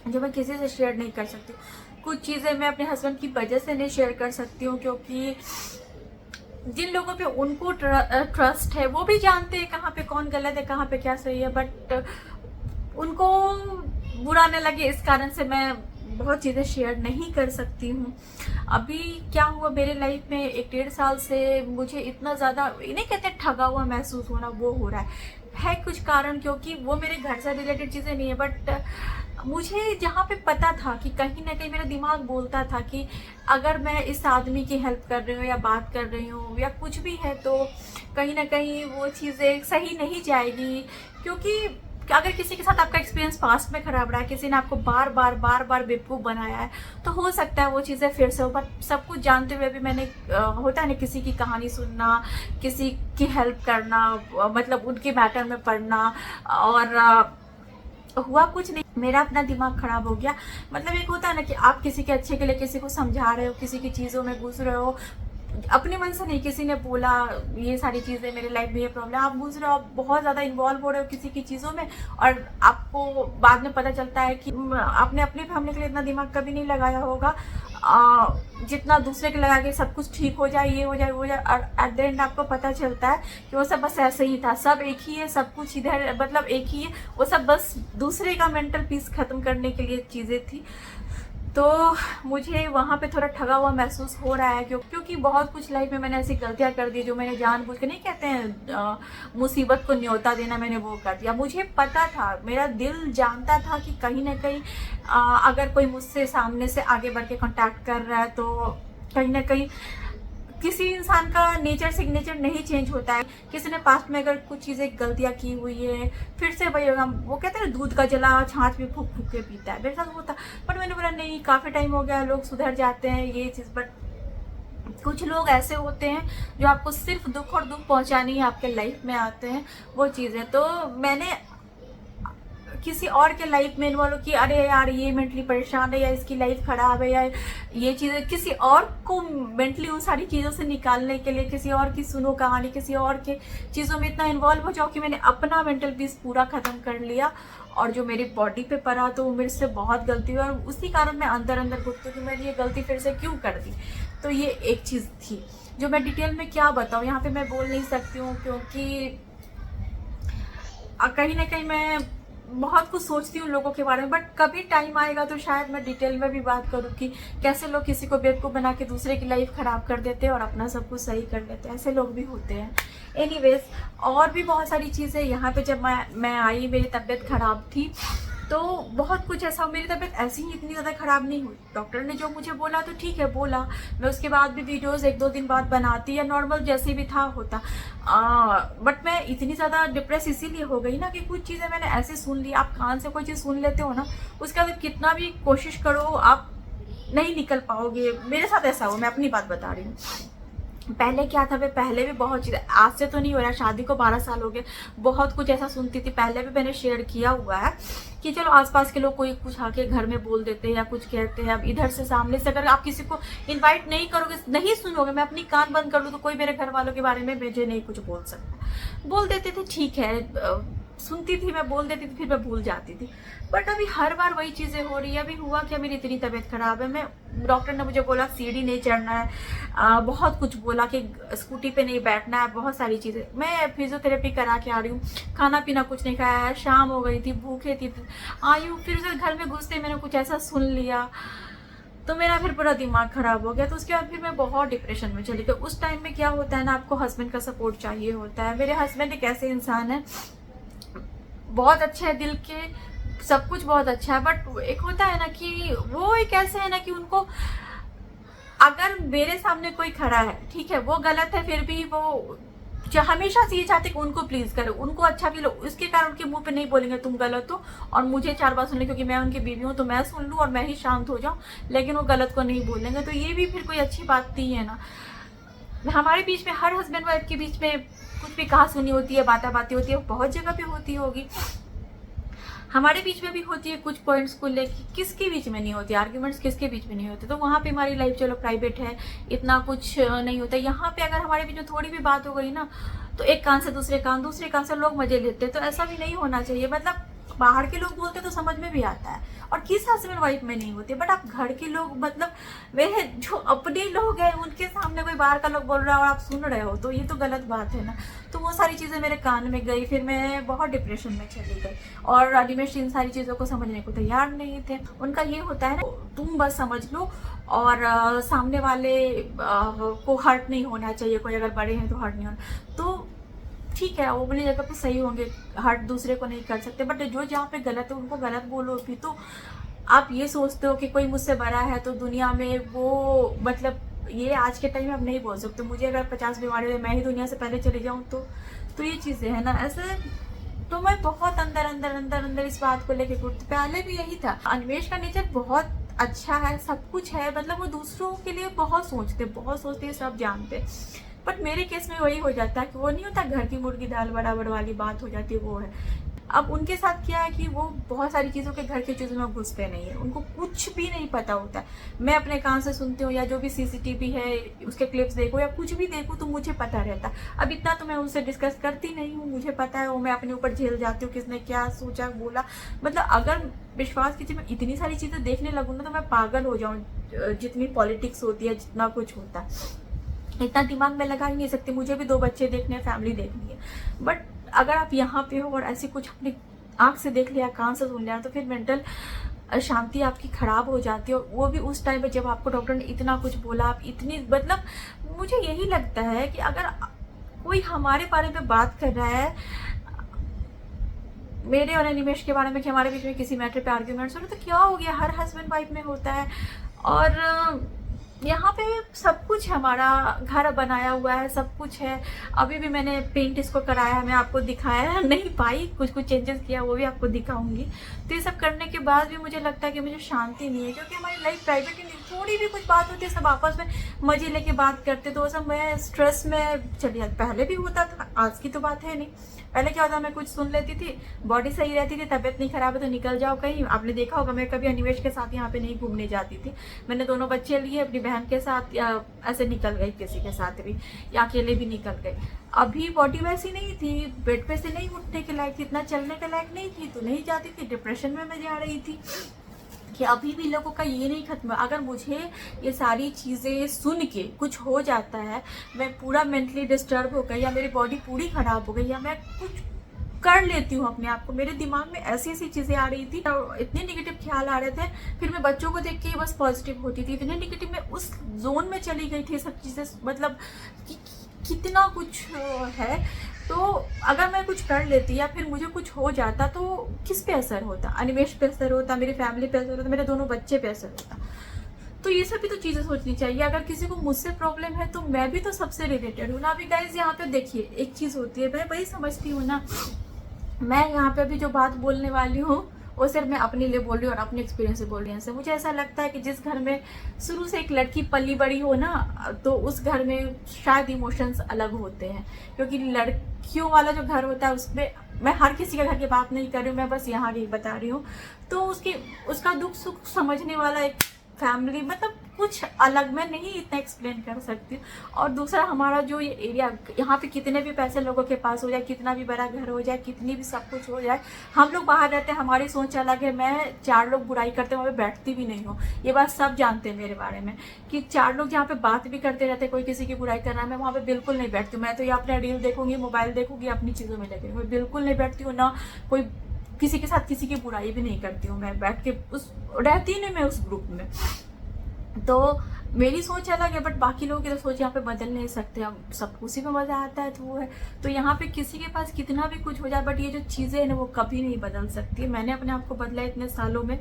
जो मैं किसी से शेयर नहीं कर सकती। कुछ चीज़ें मैं अपने हस्बैंड की वजह से नहीं शेयर कर सकती हूँ, क्योंकि जिन लोगों पे उनको ट्रस्ट है वो भी जानते हैं कहाँ पे कौन गलत है, कहाँ पे क्या सही है। बट उनको बुरा न लगे, इस कारण से मैं बहुत चीज़ें शेयर नहीं कर सकती हूँ। अभी क्या हुआ मेरे लाइफ में, 1-1.5 साल से मुझे इतना ज़्यादा, इन्हें कहते हैं ठगा हुआ महसूस होना, वो हो रहा है कुछ कारण, क्योंकि वो मेरे घर से रिलेटेड चीज़ें नहीं है। बट मुझे जहाँ पे पता था कि कहीं ना कहीं मेरा दिमाग बोलता था कि अगर मैं इस आदमी की हेल्प कर रही हूँ या बात कर रही हूँ या कुछ भी है, तो कहीं ना कहीं वो चीज़ें सही नहीं जाएगी। क्योंकि अगर किसी के साथ आपका एक्सपीरियंस पास्ट में खराब रहा है, किसी ने आपको बार बार बेवकूफ़ बनाया है, तो हो सकता है वो चीज़ें फिर से हो। बट सब कुछ जानते हुए भी मैंने, होता है ना, किसी की कहानी सुनना, किसी की हेल्प करना, मतलब उनके मैटर में पढ़ना, और हुआ कुछ नहीं, मेरा अपना दिमाग खराब हो गया। मतलब एक होता है ना कि आप किसी के अच्छे के लिए किसी को समझा रहे हो, किसी की चीज़ों में घुस रहे हो, अपने मन से नहीं, किसी ने बोला ये सारी चीज़ें मेरे लाइफ में ये प्रॉब्लम, आप बुझ रहे हो, आप बहुत ज़्यादा इन्वॉल्व हो रहे हो किसी की चीज़ों में, और आपको बाद में पता चलता है कि आपने अपनी फैमिली के लिए इतना दिमाग कभी नहीं लगाया होगा जितना दूसरे के लगा के सब कुछ ठीक हो जाए, ये हो जाए, वो हो जाए, और एट द एंड आपको पता चलता है कि वो सब बस ऐसे ही था, सब एक ही है, सब कुछ इधर मतलब एक ही है, वो सब बस दूसरे का मेंटल पीस खत्म करने के लिए चीज़ें थी। तो मुझे वहाँ पे थोड़ा ठगा हुआ महसूस हो रहा है, क्योंकि बहुत कुछ लाइफ में मैंने ऐसी गलतियाँ कर दी जो मैंने जानबूझ के, नहीं कहते हैं मुसीबत को न्योता देना, मैंने वो कर दिया। मुझे पता था, मेरा दिल जानता था कि कहीं ना कहीं अगर कोई मुझसे सामने से आगे बढ़ के कॉन्टैक्ट कर रहा है तो कहीं ना कहीं किसी इंसान का नेचर सिग्नेचर नहीं चेंज होता है। किसी ने पास्ट में अगर कुछ चीज़ें गलतियाँ की हुई है, फिर से वही होगा, वो कहते हैं दूध का जला छाछ भी फूक फूक के पीता है, मेरे साथ होता। बट मैंने बोला नहीं, काफ़ी टाइम हो गया, लोग सुधर जाते हैं ये चीज़। बट कुछ लोग ऐसे होते हैं जो आपको सिर्फ दुख और दुख पहुंचाने ही आपके लाइफ में आते हैं, वो चीज़ें। तो मैंने किसी और के लाइफ में इन्वॉल्व कि अरे यार ये मेंटली परेशान है, या इसकी लाइफ खराब है, या ये चीज़ें, किसी और को मेंटली उन सारी चीज़ों से निकालने के लिए किसी और की सुनो कहानी, किसी और के चीज़ों में इतना इन्वॉल्व हो जाओ कि मैंने अपना मेंटल पीस पूरा ख़त्म कर लिया, और जो मेरी बॉडी पे पड़ा तो वो मेरे से बहुत गलती हुई, और उसी कारण मैं अंदर अंदर घुटती हूँ कि मैंने ये गलती फिर से क्यों कर दी। तो ये एक चीज़ थी जो मैं डिटेल में क्या बताऊँ, यहाँ पे मैं बोल नहीं सकती हूँ, क्योंकि कहीं ना कहीं मैं बहुत कुछ सोचती हूँ लोगों के बारे में। बट कभी टाइम आएगा तो शायद मैं डिटेल में भी बात करूँ कि कैसे लोग किसी को बेवकूफ़ बना के दूसरे की लाइफ ख़राब कर देते हैं और अपना सब कुछ सही कर लेते हैं, ऐसे लोग भी होते हैं। एनीवेज, और भी बहुत सारी चीज़ें यहाँ पे जब मैं आई, मेरी तबीयत ख़राब थी, तो बहुत कुछ ऐसा, मेरी तबीयत ऐसी ही इतनी ज़्यादा ख़राब नहीं हुई। डॉक्टर ने जो मुझे बोला तो ठीक है बोला, मैं उसके बाद भी वीडियोस 1-2 दिन बाद बनाती, या नॉर्मल जैसे भी था होता। बट मैं इतनी ज़्यादा डिप्रेस इसीलिए हो गई ना कि कुछ चीज़ें मैंने ऐसे सुन ली। आप कान से कोई चीज़ सुन लेते हो ना, उसके बाद कितना भी कोशिश करो आप नहीं निकल पाओगे। मेरे साथ ऐसा हुआ, मैं अपनी बात बता रही हूँ। पहले क्या था, मैं पहले भी बहुत चीज़ें, आज से तो नहीं हो रहा, शादी को 12 साल हो गए, बहुत कुछ ऐसा सुनती थी। पहले भी मैंने शेयर किया हुआ है कि चलो आसपास के लोग कोई कुछ आके घर में बोल देते हैं या कुछ कहते हैं, अब इधर से सामने से अगर आप किसी को इनवाइट नहीं करोगे, नहीं सुनोगे, मैं अपनी कान बंद कर लूँ तो कोई मेरे घर वालों के बारे में मुझे नहीं कुछ बोल सकता। बोल देते थे, ठीक है, सुनती थी, मैं बोल देती थी, फिर मैं भूल जाती थी। बट अभी हर बार वही चीज़ें हो रही है। अभी हुआ क्या, मेरी इतनी तबीयत खराब है, मैं डॉक्टर ने मुझे बोला सीढ़ी नहीं चढ़ना है, बहुत कुछ बोला कि स्कूटी पे नहीं बैठना है, बहुत सारी चीज़ें। मैं फिजियोथेरेपी करा के आ रही हूँ, खाना पीना कुछ नहीं खाया है, शाम हो गई थी, भूखे थी, आई हूँ, फिर उसे घर में घुसते मैंने कुछ ऐसा सुन लिया तो मेरा फिर पूरा दिमाग खराब हो गया। तो उसके बाद फिर मैं बहुत डिप्रेशन में चली। तो उस टाइम में क्या होता है ना, आपको हस्बैंड का सपोर्ट चाहिए होता है। मेरे हस्बैंड एक ऐसे इंसान है, बहुत अच्छे है दिल के, सब कुछ बहुत अच्छा है, बट एक होता है ना कि वो एक ऐसे है ना कि उनको, अगर मेरे सामने कोई खड़ा है, ठीक है, वो गलत है, फिर भी वो हमेशा से ये चाहते कि उनको प्लीज करो, उनको अच्छा फील हो, उसके कारण उनके मुंह पे नहीं बोलेंगे तुम गलत हो, और मुझे 4 बार सुन ले, क्योंकि मैं उनकी बीवी हूँ तो मैं सुन लूँ और मैं ही शांत हो जाऊँ, लेकिन वो गलत को नहीं बोलेंगे। तो ये भी फिर कोई अच्छी बात नहीं है ना। हमारे बीच में, हर हस्बैंड वाइफ के बीच में कुछ भी कहा सुनी होती है, बातें होती है, बहुत जगह पे होती होगी, हमारे बीच में भी होती है कुछ पॉइंट्स को लेके, किसके बीच में नहीं होती, आर्ग्यूमेंट्स किसके बीच में नहीं होते। तो वहाँ पे हमारी लाइफ चलो प्राइवेट है, इतना कुछ नहीं होता। यहाँ पे अगर हमारे बीच में थोड़ी भी बात हो गई ना, तो एक कान से दूसरे कान से लोग मजे लेते हैं। तो ऐसा भी नहीं होना चाहिए। मतलब बाहर के लोग बोलते तो समझ में भी आता है, और किस हस्बैंड वाइफ में नहीं होती, बट आप घर के लोग, मतलब मेरे जो अपने लोग हैं उनके सामने कोई बाहर का लोग बोल रहा है और आप सुन रहे हो, तो ये तो गलत बात है ना। तो वो सारी चीज़ें मेरे कान में गई, फिर मैं बहुत डिप्रेशन में चली गई, और अनिमेश इन सारी चीज़ों को समझने को तैयार नहीं थे। उनका ये होता है ना, तुम बस समझ लो, और सामने वाले को हर्ट नहीं होना चाहिए, कोई अगर बड़े हैं तो हर्ट नहीं होना। तो ठीक है, वो अपनी जगह पे सही होंगे, हर्ट दूसरे को नहीं कर सकते, बट जो जहाँ पे गलत है उनको गलत बोलो भी। तो आप ये सोचते हो कि कोई मुझसे बड़ा है तो दुनिया में वो, मतलब ये आज के टाइम में आप नहीं बोल सकते। मुझे अगर 50 बीमारी है, मैं ही दुनिया से पहले चली जाऊँ तो ये चीज़ें है ना ऐसे। तो मैं बहुत अंदर अंदर अंदर अंदर इस बात को लेके घूमती। पहले भी यही था। अनिमेश का नेचर बहुत अच्छा है, सब कुछ है, मतलब वो दूसरों के लिए बहुत सोचते हैं, सब जानते। बट मेरे केस में वही हो जाता है कि वो नहीं होता, घर की मुर्गी दाल बराबर वाली बात हो जाती है, वो है। अब उनके साथ क्या है कि वो बहुत सारी चीज़ों के घर की चीज़ों में घुसते नहीं है, उनको कुछ भी नहीं पता होता है। मैं अपने कान से सुनती हूँ या जो भी सीसीटीवी है उसके क्लिप्स देखो या कुछ भी देखो तो मुझे पता रहता। अब इतना तो मैं उनसे डिस्कस करती नहीं हूँ, मुझे पता है वो मैं अपने ऊपर झेल जाती हूँ किसने क्या सोचा बोला। मतलब अगर विश्वास कीजिए मैं इतनी सारी चीज़ें देखने लगूँ ना तो मैं पागल हो जाऊँ, जितनी पॉलिटिक्स होती है जितना कुछ होता है इतना दिमाग में लगा ही नहीं सकती। मुझे भी 2 बच्चे देखने हैं, फैमिली देखनी है, बट अगर आप यहाँ पे हो और ऐसे कुछ अपनी आँख से देख लिया, कान से सुन लिया तो फिर मेंटल शांति आपकी खराब हो जाती है। और वो भी उस टाइम पे जब आपको डॉक्टर ने इतना कुछ बोला, आप इतनी मतलब मुझे यही लगता है कि अगर कोई हमारे बारे में बात कर रहा है, मेरे और अनिमेश के बारे में, कि हमारे बीच में किसी मैटर पे आर्ग्यूमेंट्स हो रहे तो क्या हो गया, हर हस्बैंड वाइफ में होता है। और यहाँ पे सब कुछ हमारा घर बनाया हुआ है, सब कुछ है। अभी भी मैंने पेंट इसको कराया है, मैं आपको दिखाया नहीं पाई, कुछ कुछ चेंजेस किया वो भी आपको दिखाऊंगी। तो ये सब करने के बाद भी मुझे लगता है कि मुझे शांति नहीं है, क्योंकि हमारी लाइफ प्राइवेट ही नहीं, थोड़ी भी कुछ बात होती है सब आपस में मजे लेके बात करते, तो वो सब मैं स्ट्रेस में चली जाती। पहले भी होता था, आज की तो बात है नहीं। पहले क्या होता, मैं कुछ सुन लेती थी, बॉडी सही रहती थी, तबीयत नहीं खराब है तो निकल जाओ कहीं। आपने देखा होगा मैं कभी अनिमेश के साथ यहाँ पे नहीं घूमने जाती थी, मैंने दोनों बच्चे लिए अपनी बहन के साथ या ऐसे निकल गई किसी के साथ भी, या अकेले भी निकल गई। अभी बॉडी वैसी नहीं थी, बेड पे से नहीं उठने के लायक थी, इतना चलने के लायक नहीं थी, तो नहीं जाती थी, डिप्रेशन में मैं जा रही थी। कि अभी भी लोगों का ये नहीं खत्म। अगर मुझे ये सारी चीज़ें सुन के कुछ हो जाता है, मैं पूरा मेंटली डिस्टर्ब हो गई या मेरी बॉडी पूरी ख़राब हो गई या मैं कुछ कर लेती हूँ अपने आप को, मेरे दिमाग में ऐसी ऐसी चीज़ें आ रही थी, इतने निगेटिव ख्याल आ रहे थे, फिर मैं बच्चों को देख के ही बस पॉजिटिव होती थी, इतने निगेटिव में उस जोन में चली गई थी सब चीज़ें, मतलब कितना कुछ है। तो अगर मैं कुछ कर लेती या फिर मुझे कुछ हो जाता तो किस पे असर होता, अनिमेश पे असर होता, मेरी फैमिली पे असर होता, मेरे दोनों बच्चे पे असर होता। तो ये सब भी तो चीज़ें सोचनी चाहिए। अगर किसी को मुझसे प्रॉब्लम है तो मैं भी तो सबसे रिलेटेड हूँ ना। अभी गाइज यहाँ पे देखिए एक चीज़ होती है, मैं वही समझती हूँ ना, मैं यहाँ पे अभी जो बात बोलने वाली हूँ वो सिर्फ मैं अपने लिए बोल रही हूँ और अपने एक्सपीरियंस से बोल रही हूँ। मुझे ऐसा लगता है कि जिस घर में शुरू से एक लड़की पली बड़ी हो ना, तो उस घर में शायद इमोशंस अलग होते हैं, क्योंकि लड़कियों वाला जो घर होता है उसमें, मैं हर किसी के घर की बात नहीं कर रही हूँ, मैं बस यहाँ की बता रही हूँ, तो उसका दुख सुख समझने वाला एक फैमिली, मतलब कुछ अलग, मैं नहीं इतना एक्सप्लेन कर सकती। और दूसरा हमारा जो ये एरिया, यहाँ पे कितने भी पैसे लोगों के पास हो जाए, कितना भी बड़ा घर हो जाए, कितनी भी सब कुछ हो जाए, हम लोग बाहर रहते हैं, हमारी सोच अलग है। मैं 4 लोग बुराई करते हैं वहाँ पे बैठती भी नहीं हूँ, ये बात सब जानते हैं मेरे बारे में, कि 4 लोग जहाँ पे बात भी करते रहते हैं, कोई किसी की बुराई कर रहा है, मैं वहाँ पे बिल्कुल नहीं बैठती हूँ। मैं तो ये अपना रील देखूंगी, मोबाइल देखूंगी, अपनी चीज़ों में लगे, मैं बिल्कुल नहीं बैठती हूँ, ना कोई किसी के साथ किसी की बुराई भी नहीं करती हूँ, मैं बैठ के उस रहती नहीं मैं उस ग्रुप में। तो मेरी सोच अलग है, बट बाकी लोगों की तो सोच यहाँ पे बदल नहीं सकते, हम सब उसी में मज़ा आता है तो वो है। तो यहाँ पे किसी के पास कितना भी कुछ हो जाए, बट ये जो चीज़ें हैं ना वो कभी नहीं बदल सकती। मैंने अपने आप को बदला इतने सालों में।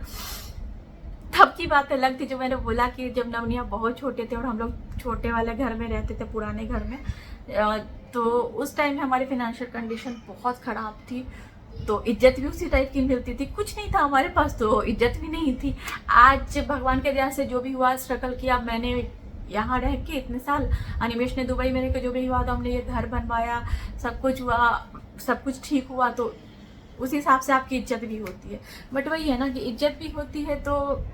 तब की बात अलग थी जो मैंने बोला कि जब नवनिया बहुत छोटे थे और हम लोग छोटे वाले घर में रहते थे, पुराने घर में, तो उस टाइम में हमारी फाइनेंशियल कंडीशन बहुत ख़राब थी, तो इज्जत भी उसी टाइप की मिलती थी, कुछ नहीं था हमारे पास तो इज्जत भी नहीं थी। आज भगवान के दया से जो भी हुआ, स्ट्रगल किया मैंने यहाँ रह के इतने साल, अनिमेश ने दुबई में रह के जो भी हुआ, तो हमने ये घर बनवाया, सब कुछ हुआ, सब कुछ ठीक हुआ, तो उस हिसाब से आपकी इज्जत भी होती है। बट वही है ना कि इज्जत भी होती है तो,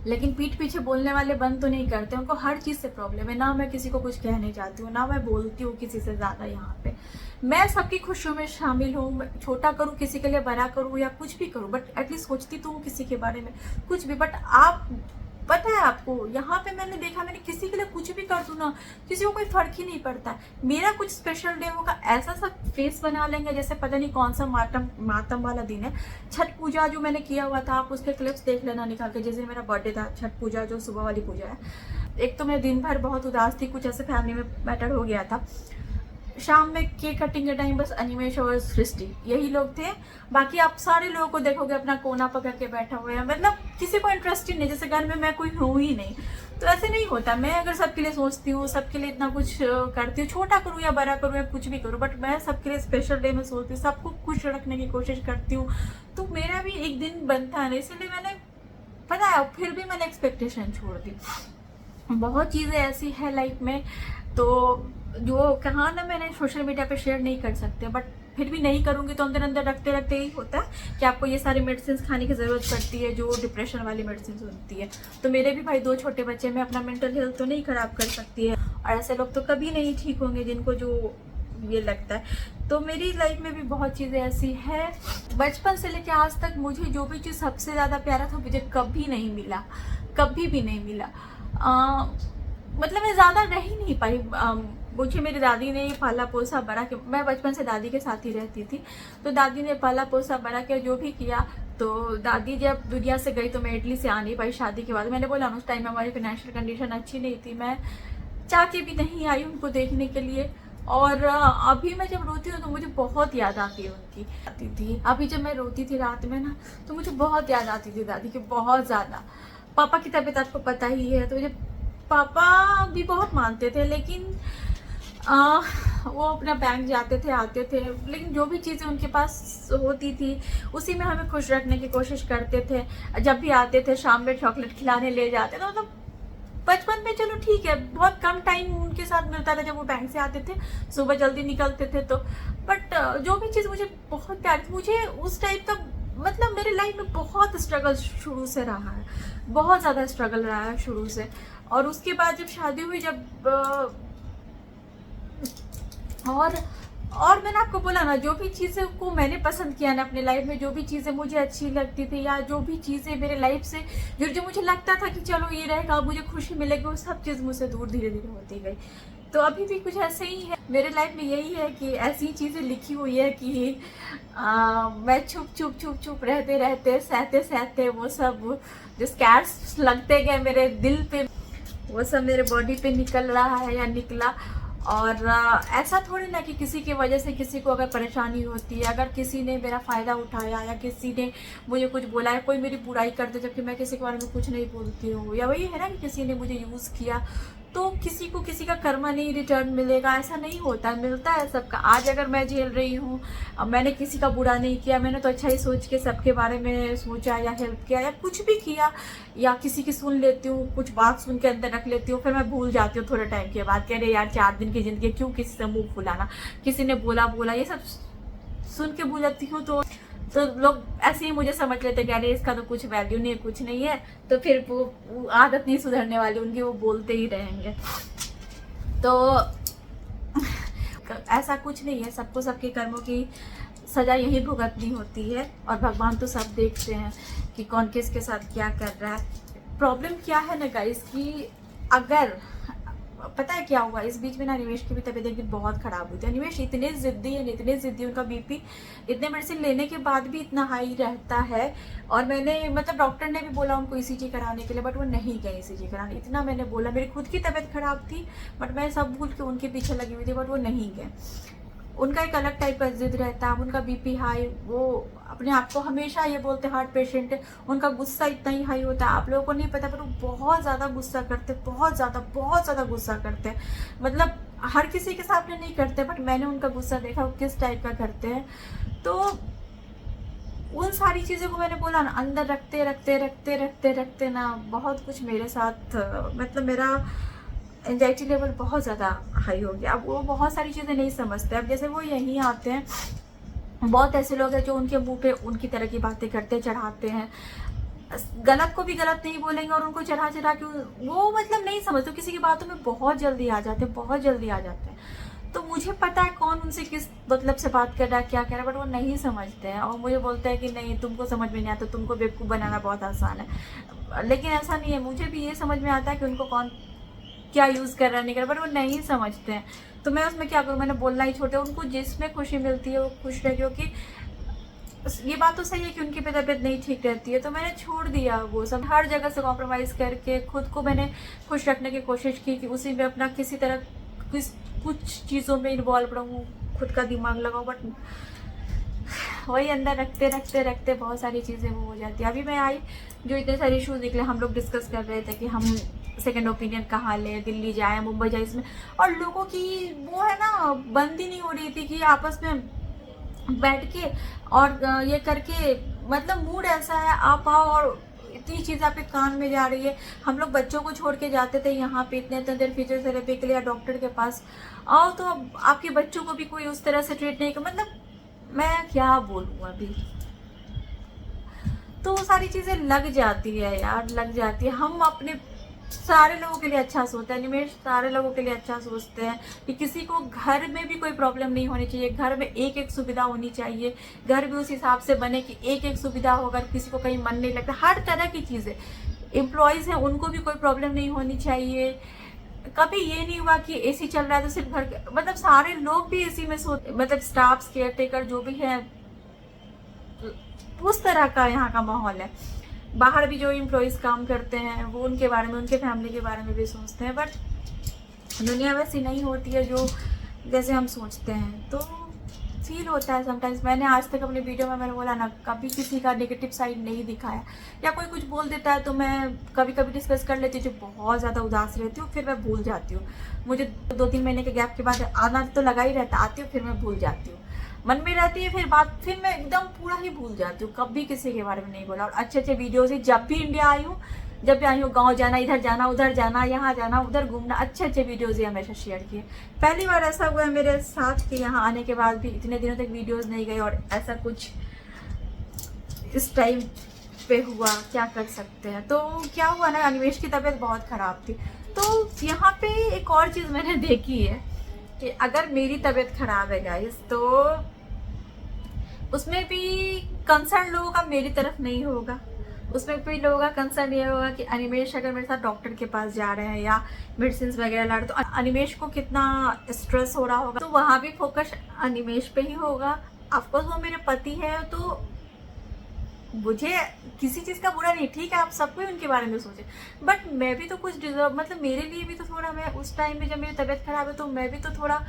लेकिन पीठ पीछे बोलने वाले बंद तो नहीं करते, उनको हर चीज़ से प्रॉब्लम है। ना मैं किसी को कुछ कहने चाहती हूँ, ना मैं बोलती हूँ किसी से ज़्यादा। यहाँ पे मैं सबकी खुशियों में शामिल हूँ, छोटा करूँ किसी के लिए, बड़ा करूँ या कुछ भी करूँ, बट एटलीस्ट सोचती तो हूँ किसी के बारे में कुछ भी। बट आप पता है आपको, यहाँ पे मैंने देखा, मैंने किसी के लिए कुछ भी कर दूँ ना, किसी को कोई फर्क ही नहीं पड़ता। मेरा कुछ स्पेशल डे होगा, ऐसा सा फेस बना लेंगे जैसे पता नहीं कौन सा मातम वाला दिन है। छठ पूजा जो मैंने किया हुआ था, आप उसके क्लिप्स देख लेना निकाल के, जिस दिन मेरा बर्थडे था, छठ पूजा जो सुबह वाली पूजा है। एक तो मैं दिन भर बहुत उदास थी, कुछ ऐसे फैमिली में मैटर हो गया था। शाम में केक कटिंग के टाइम बस अनिमेश और सृष्टि यही लोग थे, बाकी आप सारे लोगों को देखोगे अपना कोना पकड़ के बैठा हुआ है, मतलब किसी को इंटरेस्ट ही नहीं, जैसे घर में मैं कोई हूँ ही नहीं। तो ऐसे नहीं होता, मैं अगर सबके लिए सोचती हूँ, सबके लिए इतना कुछ करती हूँ, छोटा करूँ या बड़ा करूँ या कुछ भी करूँ, बट मैं सबके लिए स्पेशल डे में सोचती हूँ, सबको खुश रखने की कोशिश करती हूँ, तो मेरा भी एक दिन बनता है ना, इसलिए मैंने पता है, फिर भी मैंने एक्सपेक्टेशन छोड़ दी। बहुत चीज़ें ऐसी है लाइफ में, तो जो कहा ना मैंने सोशल मीडिया पे शेयर नहीं कर सकते, बट फिर भी नहीं करूँगी तो अंदर अंदर रखते रखते ही होता है कि आपको ये सारी मेडिसिन खाने की ज़रूरत पड़ती है जो डिप्रेशन वाली मेडिसिन होती है। तो मेरे भी भाई 2 छोटे बच्चे, मैं अपना मेंटल हेल्थ तो नहीं ख़राब कर सकती है, और ऐसे लोग तो कभी नहीं ठीक होंगे जिनको जो ये लगता है। तो मेरी लाइफ में भी बहुत चीज़ें ऐसी है, बचपन से लेकर आज तक मुझे जो भी चीज़ सबसे ज़्यादा प्यारा था मुझे कभी नहीं मिला, कभी भी नहीं मिला। मतलब मैं ज़्यादा रह ही नहीं पाई। मुझे मेरी दादी ने पाला पोसा बड़ा किया, मैं बचपन से दादी के साथ ही रहती थी, तो दादी ने पाला पोसा बड़ा किया, जो भी किया। तो दादी जब दुनिया से गई तो मैं इटली से आ नहीं पाई शादी के बाद। मैंने बोला उस टाइम हमारी फाइनेंशियल कंडीशन अच्छी नहीं थी, मैं चाह के भी नहीं आई उनको देखने के लिए। और अभी मैं जब रोती हूँ तो मुझे बहुत याद आती है उनकी आती थी। अभी जब मैं रोती थी रात में ना तो मुझे बहुत याद आती थी दादी की, बहुत ज़्यादा। पापा की तबीयत आपको पता ही है, तो मुझे पापा भी बहुत मानते थे, लेकिन वो अपना बैंक जाते थे आते थे, लेकिन जो भी चीज़ें उनके पास होती थी उसी में हमें खुश रखने की कोशिश करते थे। जब भी आते थे शाम में चॉकलेट खिलाने ले जाते थे। तो मतलब बचपन में चलो ठीक है, बहुत कम टाइम उनके साथ मिलता था जब वो बैंक से आते थे, सुबह जल्दी निकलते थे तो। बट जो भी चीज़ मुझे बहुत प्यारी थी, मुझे उस टाइप का मतलब मेरे लाइफ में बहुत स्ट्रगल शुरू से रहा है, बहुत ज़्यादा स्ट्रगल रहा है शुरू से। और उसके बाद जब शादी हुई, जब और मैंने आपको बोला ना, जो भी चीज़ें को मैंने पसंद किया ना अपने लाइफ में, जो भी चीज़ें मुझे अच्छी लगती थी या जो भी चीज़ें मेरे लाइफ से जो मुझे लगता था कि चलो ये रहेगा, मुझे खुशी मिलेगी, वो सब चीज़ मुझसे दूर धीरे धीरे होती गई। तो अभी भी कुछ ऐसे ही है मेरे लाइफ में, यही है कि ऐसी चीज़ें लिखी हुई है कि मैं चुप रहते रहते सहते सहते वो सब जो स्कैर्स लगते गए मेरे दिल पे, वो सब मेरे बॉडी पे निकल रहा है या निकला। और ऐसा थोड़ी ना कि किसी की वजह से किसी को अगर परेशानी होती है, अगर किसी ने मेरा फ़ायदा उठाया या किसी ने मुझे कुछ बोला है, कोई मेरी बुराई कर दे जबकि मैं किसी के बारे में कुछ नहीं बोलती हूँ, या वही है ना कि किसी ने मुझे यूज़ किया, तो किसी को किसी का कर्मा नहीं रिटर्न मिलेगा, ऐसा नहीं होता, मिलता है सबका। आज अगर मैं झेल रही हूँ, मैंने किसी का बुरा नहीं किया, मैंने तो अच्छा ही सोच के सबके बारे में सोचा या हेल्प किया या कुछ भी किया, या किसी की सुन लेती हूँ, कुछ बात सुन के अंदर रख लेती हूँ, फिर मैं भूल जाती हूँ थोड़े टाइम के बाद, कह रहे यार 4 दिन की ज़िंदगी क्यों किसी से मुँह फुलाना, किसी ने बोला ये सब सुन के भूल जाती हूँ। तो लोग ऐसे ही मुझे समझ लेते कि अरे इसका तो कुछ वैल्यू नहीं है, कुछ नहीं है, तो फिर वो आदत नहीं सुधरने वाली उनकी, वो बोलते ही रहेंगे। तो ऐसा कुछ नहीं है, सबको सबके कर्मों की सजा यही भुगतनी होती है, और भगवान तो सब देखते हैं कि कौन किसके साथ क्या कर रहा है। प्रॉब्लम क्या है ना गाइस कि अगर पता है क्या हुआ, इस बीच में ना निवेश की भी तबीयत एक दिन बहुत ख़राब हुई थी। निवेश इतने ज़िद्दी, उनका बीपी इतने मेडिसिन लेने के बाद भी इतना हाई रहता है। और मैंने मतलब डॉक्टर ने भी बोला उनको ईसीजी कराने के लिए, बट वो नहीं गए ईसीजी कराने। इतना मैंने बोला, मेरी खुद की तबीयत ख़राब थी बट मैं सब भूल के उनके पीछे लगी हुई थी, बट वो नहीं गए। उनका एक अलग टाइप का जिद रहता है, उनका बीपी हाई, वो अपने आप को हमेशा ये बोलते हार्ट पेशेंट है, उनका गुस्सा इतना ही हाई होता है, आप लोगों को नहीं पता, पर वो बहुत ज़्यादा गुस्सा करते, बहुत ज़्यादा गुस्सा करते हैं। मतलब हर किसी के सामने नहीं करते, बट मैंने उनका गुस्सा देखा वो किस टाइप का करते हैं। तो उन सारी चीज़ों को मैंने बोला ना, अंदर रखते ना बहुत कुछ मेरे साथ, मतलब मेरा एंजाइटी लेवल बहुत ज़्यादा हाई हो गया। अब वो बहुत सारी चीज़ें नहीं समझते। अब जैसे वो यहीं आते हैं, बहुत ऐसे लोग हैं जो उनके मुंह पे उनकी तरह की बातें करते चढ़ाते हैं, गलत को भी गलत नहीं बोलेंगे और उनको चढ़ा के वो मतलब नहीं समझते, किसी की बातों में बहुत जल्दी आ जाते हैं। तो मुझे पता है कौन उनसे किस मतलब से बात कर रहा है, क्या कह रहा है, बट वो नहीं समझते हैं और मुझे बोलते हैं कि नहीं तुमको समझ में नहीं आता, तुमको बेवकूफ़ बनाना बहुत आसान है। लेकिन ऐसा नहीं है, मुझे भी ये समझ में आता है कि उनको कौन क्या यूज़ कर रहा है नहीं कर रहा, बट वो नहीं समझते हैं। तो मैं उसमें क्या करूँ, मैंने बोलना ही छोटे, उनको जिसमें खुशी मिलती है वो खुश रहे, क्योंकि ये बात तो सही है कि उनकी तबीयत नहीं ठीक रहती है। तो मैंने छोड़ दिया वो सब, हर जगह से कॉम्प्रोमाइज़ करके खुद को मैंने खुश रखने की कोशिश की कि उसी में अपना किसी तरह कुछ चीज़ों में इन्वॉल्व रहूँ, खुद का दिमाग लगाऊँ, बट वही अंदर रखते बहुत सारी चीज़ें वो हो जाती है। अभी मैं आई, जो इतने सारे इशूज़ निकले, हम लोग डिस्कस कर रहे थे कि हम सेकंड ओपिनियन कहाँ लें, दिल्ली जाए, मुंबई जाए, इसमें। और लोगों की वो है ना, बंदी नहीं हो रही थी कि आपस में बैठ के और ये करके, मतलब मूड ऐसा है, आप आओ और इतनी चीज़ आपके कान में जा रही है। हम लोग बच्चों को छोड़ के जाते थे यहाँ पे इतने देर फिजियोथेरेपी के लिए या डॉक्टर के पास, आओ तो आपके बच्चों को भी कोई उस तरह से ट्रीट नहीं कर, मतलब मैं क्या बोलूँ अभी। तो वो सारी चीज़ें लग जाती है यार, लग जाती है। हम अपने सारे लोगों के लिए अच्छा सोचते हैं, निमेश सारे लोगों के लिए अच्छा सोचते हैं कि किसी को घर में भी कोई प्रॉब्लम नहीं होनी चाहिए, घर में एक एक सुविधा होनी चाहिए, घर भी उस हिसाब से बने कि एक एक सुविधा हो, अगर किसी को कहीं मन नहीं लगता, हर तरह की चीज़ें। एम्प्लॉयज़ हैं उनको भी कोई प्रॉब्लम नहीं होनी चाहिए। कभी ये नहीं हुआ कि एसी चल रहा है तो सिर्फ घर मतलब सारे लोग भी एसी में सो, मतलब स्टाफ्स केयर टेकर जो भी है उस तरह का यहाँ का माहौल है। बाहर भी जो एम्प्लॉयज़ काम करते हैं वो उनके बारे में, उनके फैमिली के बारे में भी सोचते हैं, बट दुनिया वैसी नहीं होती है जो जैसे हम सोचते हैं। तो फील होता है समटाइम्स। मैंने आज तक अपने वीडियो में मैंने बोला ना, कभी किसी का नेगेटिव साइड नहीं दिखाया, या कोई कुछ बोल देता है तो मैं कभी कभी डिस्कस कर लेती हूँ, जो बहुत ज़्यादा उदास रहती हूँ फिर मैं भूल जाती हूँ। मुझे 2-3 महीने के गैप के बाद आना तो लगा ही रहता, आती हूँ फिर मैं भूल जाती हूँ, मन में रहती है फिर बात, फिर मैं एकदम पूरा ही भूल जाती हूँ। कभी किसी के बारे में नहीं बोला। और अच्छे अच्छे वीडियोज़ ही जब भी इंडिया आई हूँ, जब भी आई हूँ, गाँव जाना, इधर जाना, उधर जाना, यहाँ जाना, उधर घूमना, अच्छे अच्छे वीडियोज़ ही हमेशा शेयर किए। पहली बार ऐसा हुआ है मेरे साथ कि यहाँ आने के बाद भी इतने दिनों तक वीडियोज़ नहीं गए, और ऐसा कुछ इस टाइम पे हुआ, क्या कर सकते हैं। तो क्या हुआ ना, अनिमेश की तबीयत बहुत ख़राब थी। तो यहाँ पे एक और चीज़ मैंने देखी है कि अगर मेरी तबीयत ख़राब है गाइस, तो उसमें भी कंसर्न लोगों का मेरी तरफ नहीं होगा। उसमें भी लोगों का कंसर्न ये होगा कि अनिमेश अगर मेरे साथ डॉक्टर के पास जा रहे हैं या मेडिसिन वगैरह ला रहे, तो अनिमेश को कितना स्ट्रेस हो रहा होगा, तो वहाँ भी फोकस अनिमेश पे ही होगा। ऑफकोर्स वो मेरे पति है, तो मुझे किसी चीज़ का बुरा नहीं, ठीक है आप सबको ही उनके बारे में सोचें, बट मैं भी तो कुछ डिजर्व, मतलब मेरे लिए भी तो थोड़ा, मैं उस टाइम में जब मेरी तबीयत खराब है तो मैं भी तो थोड़ा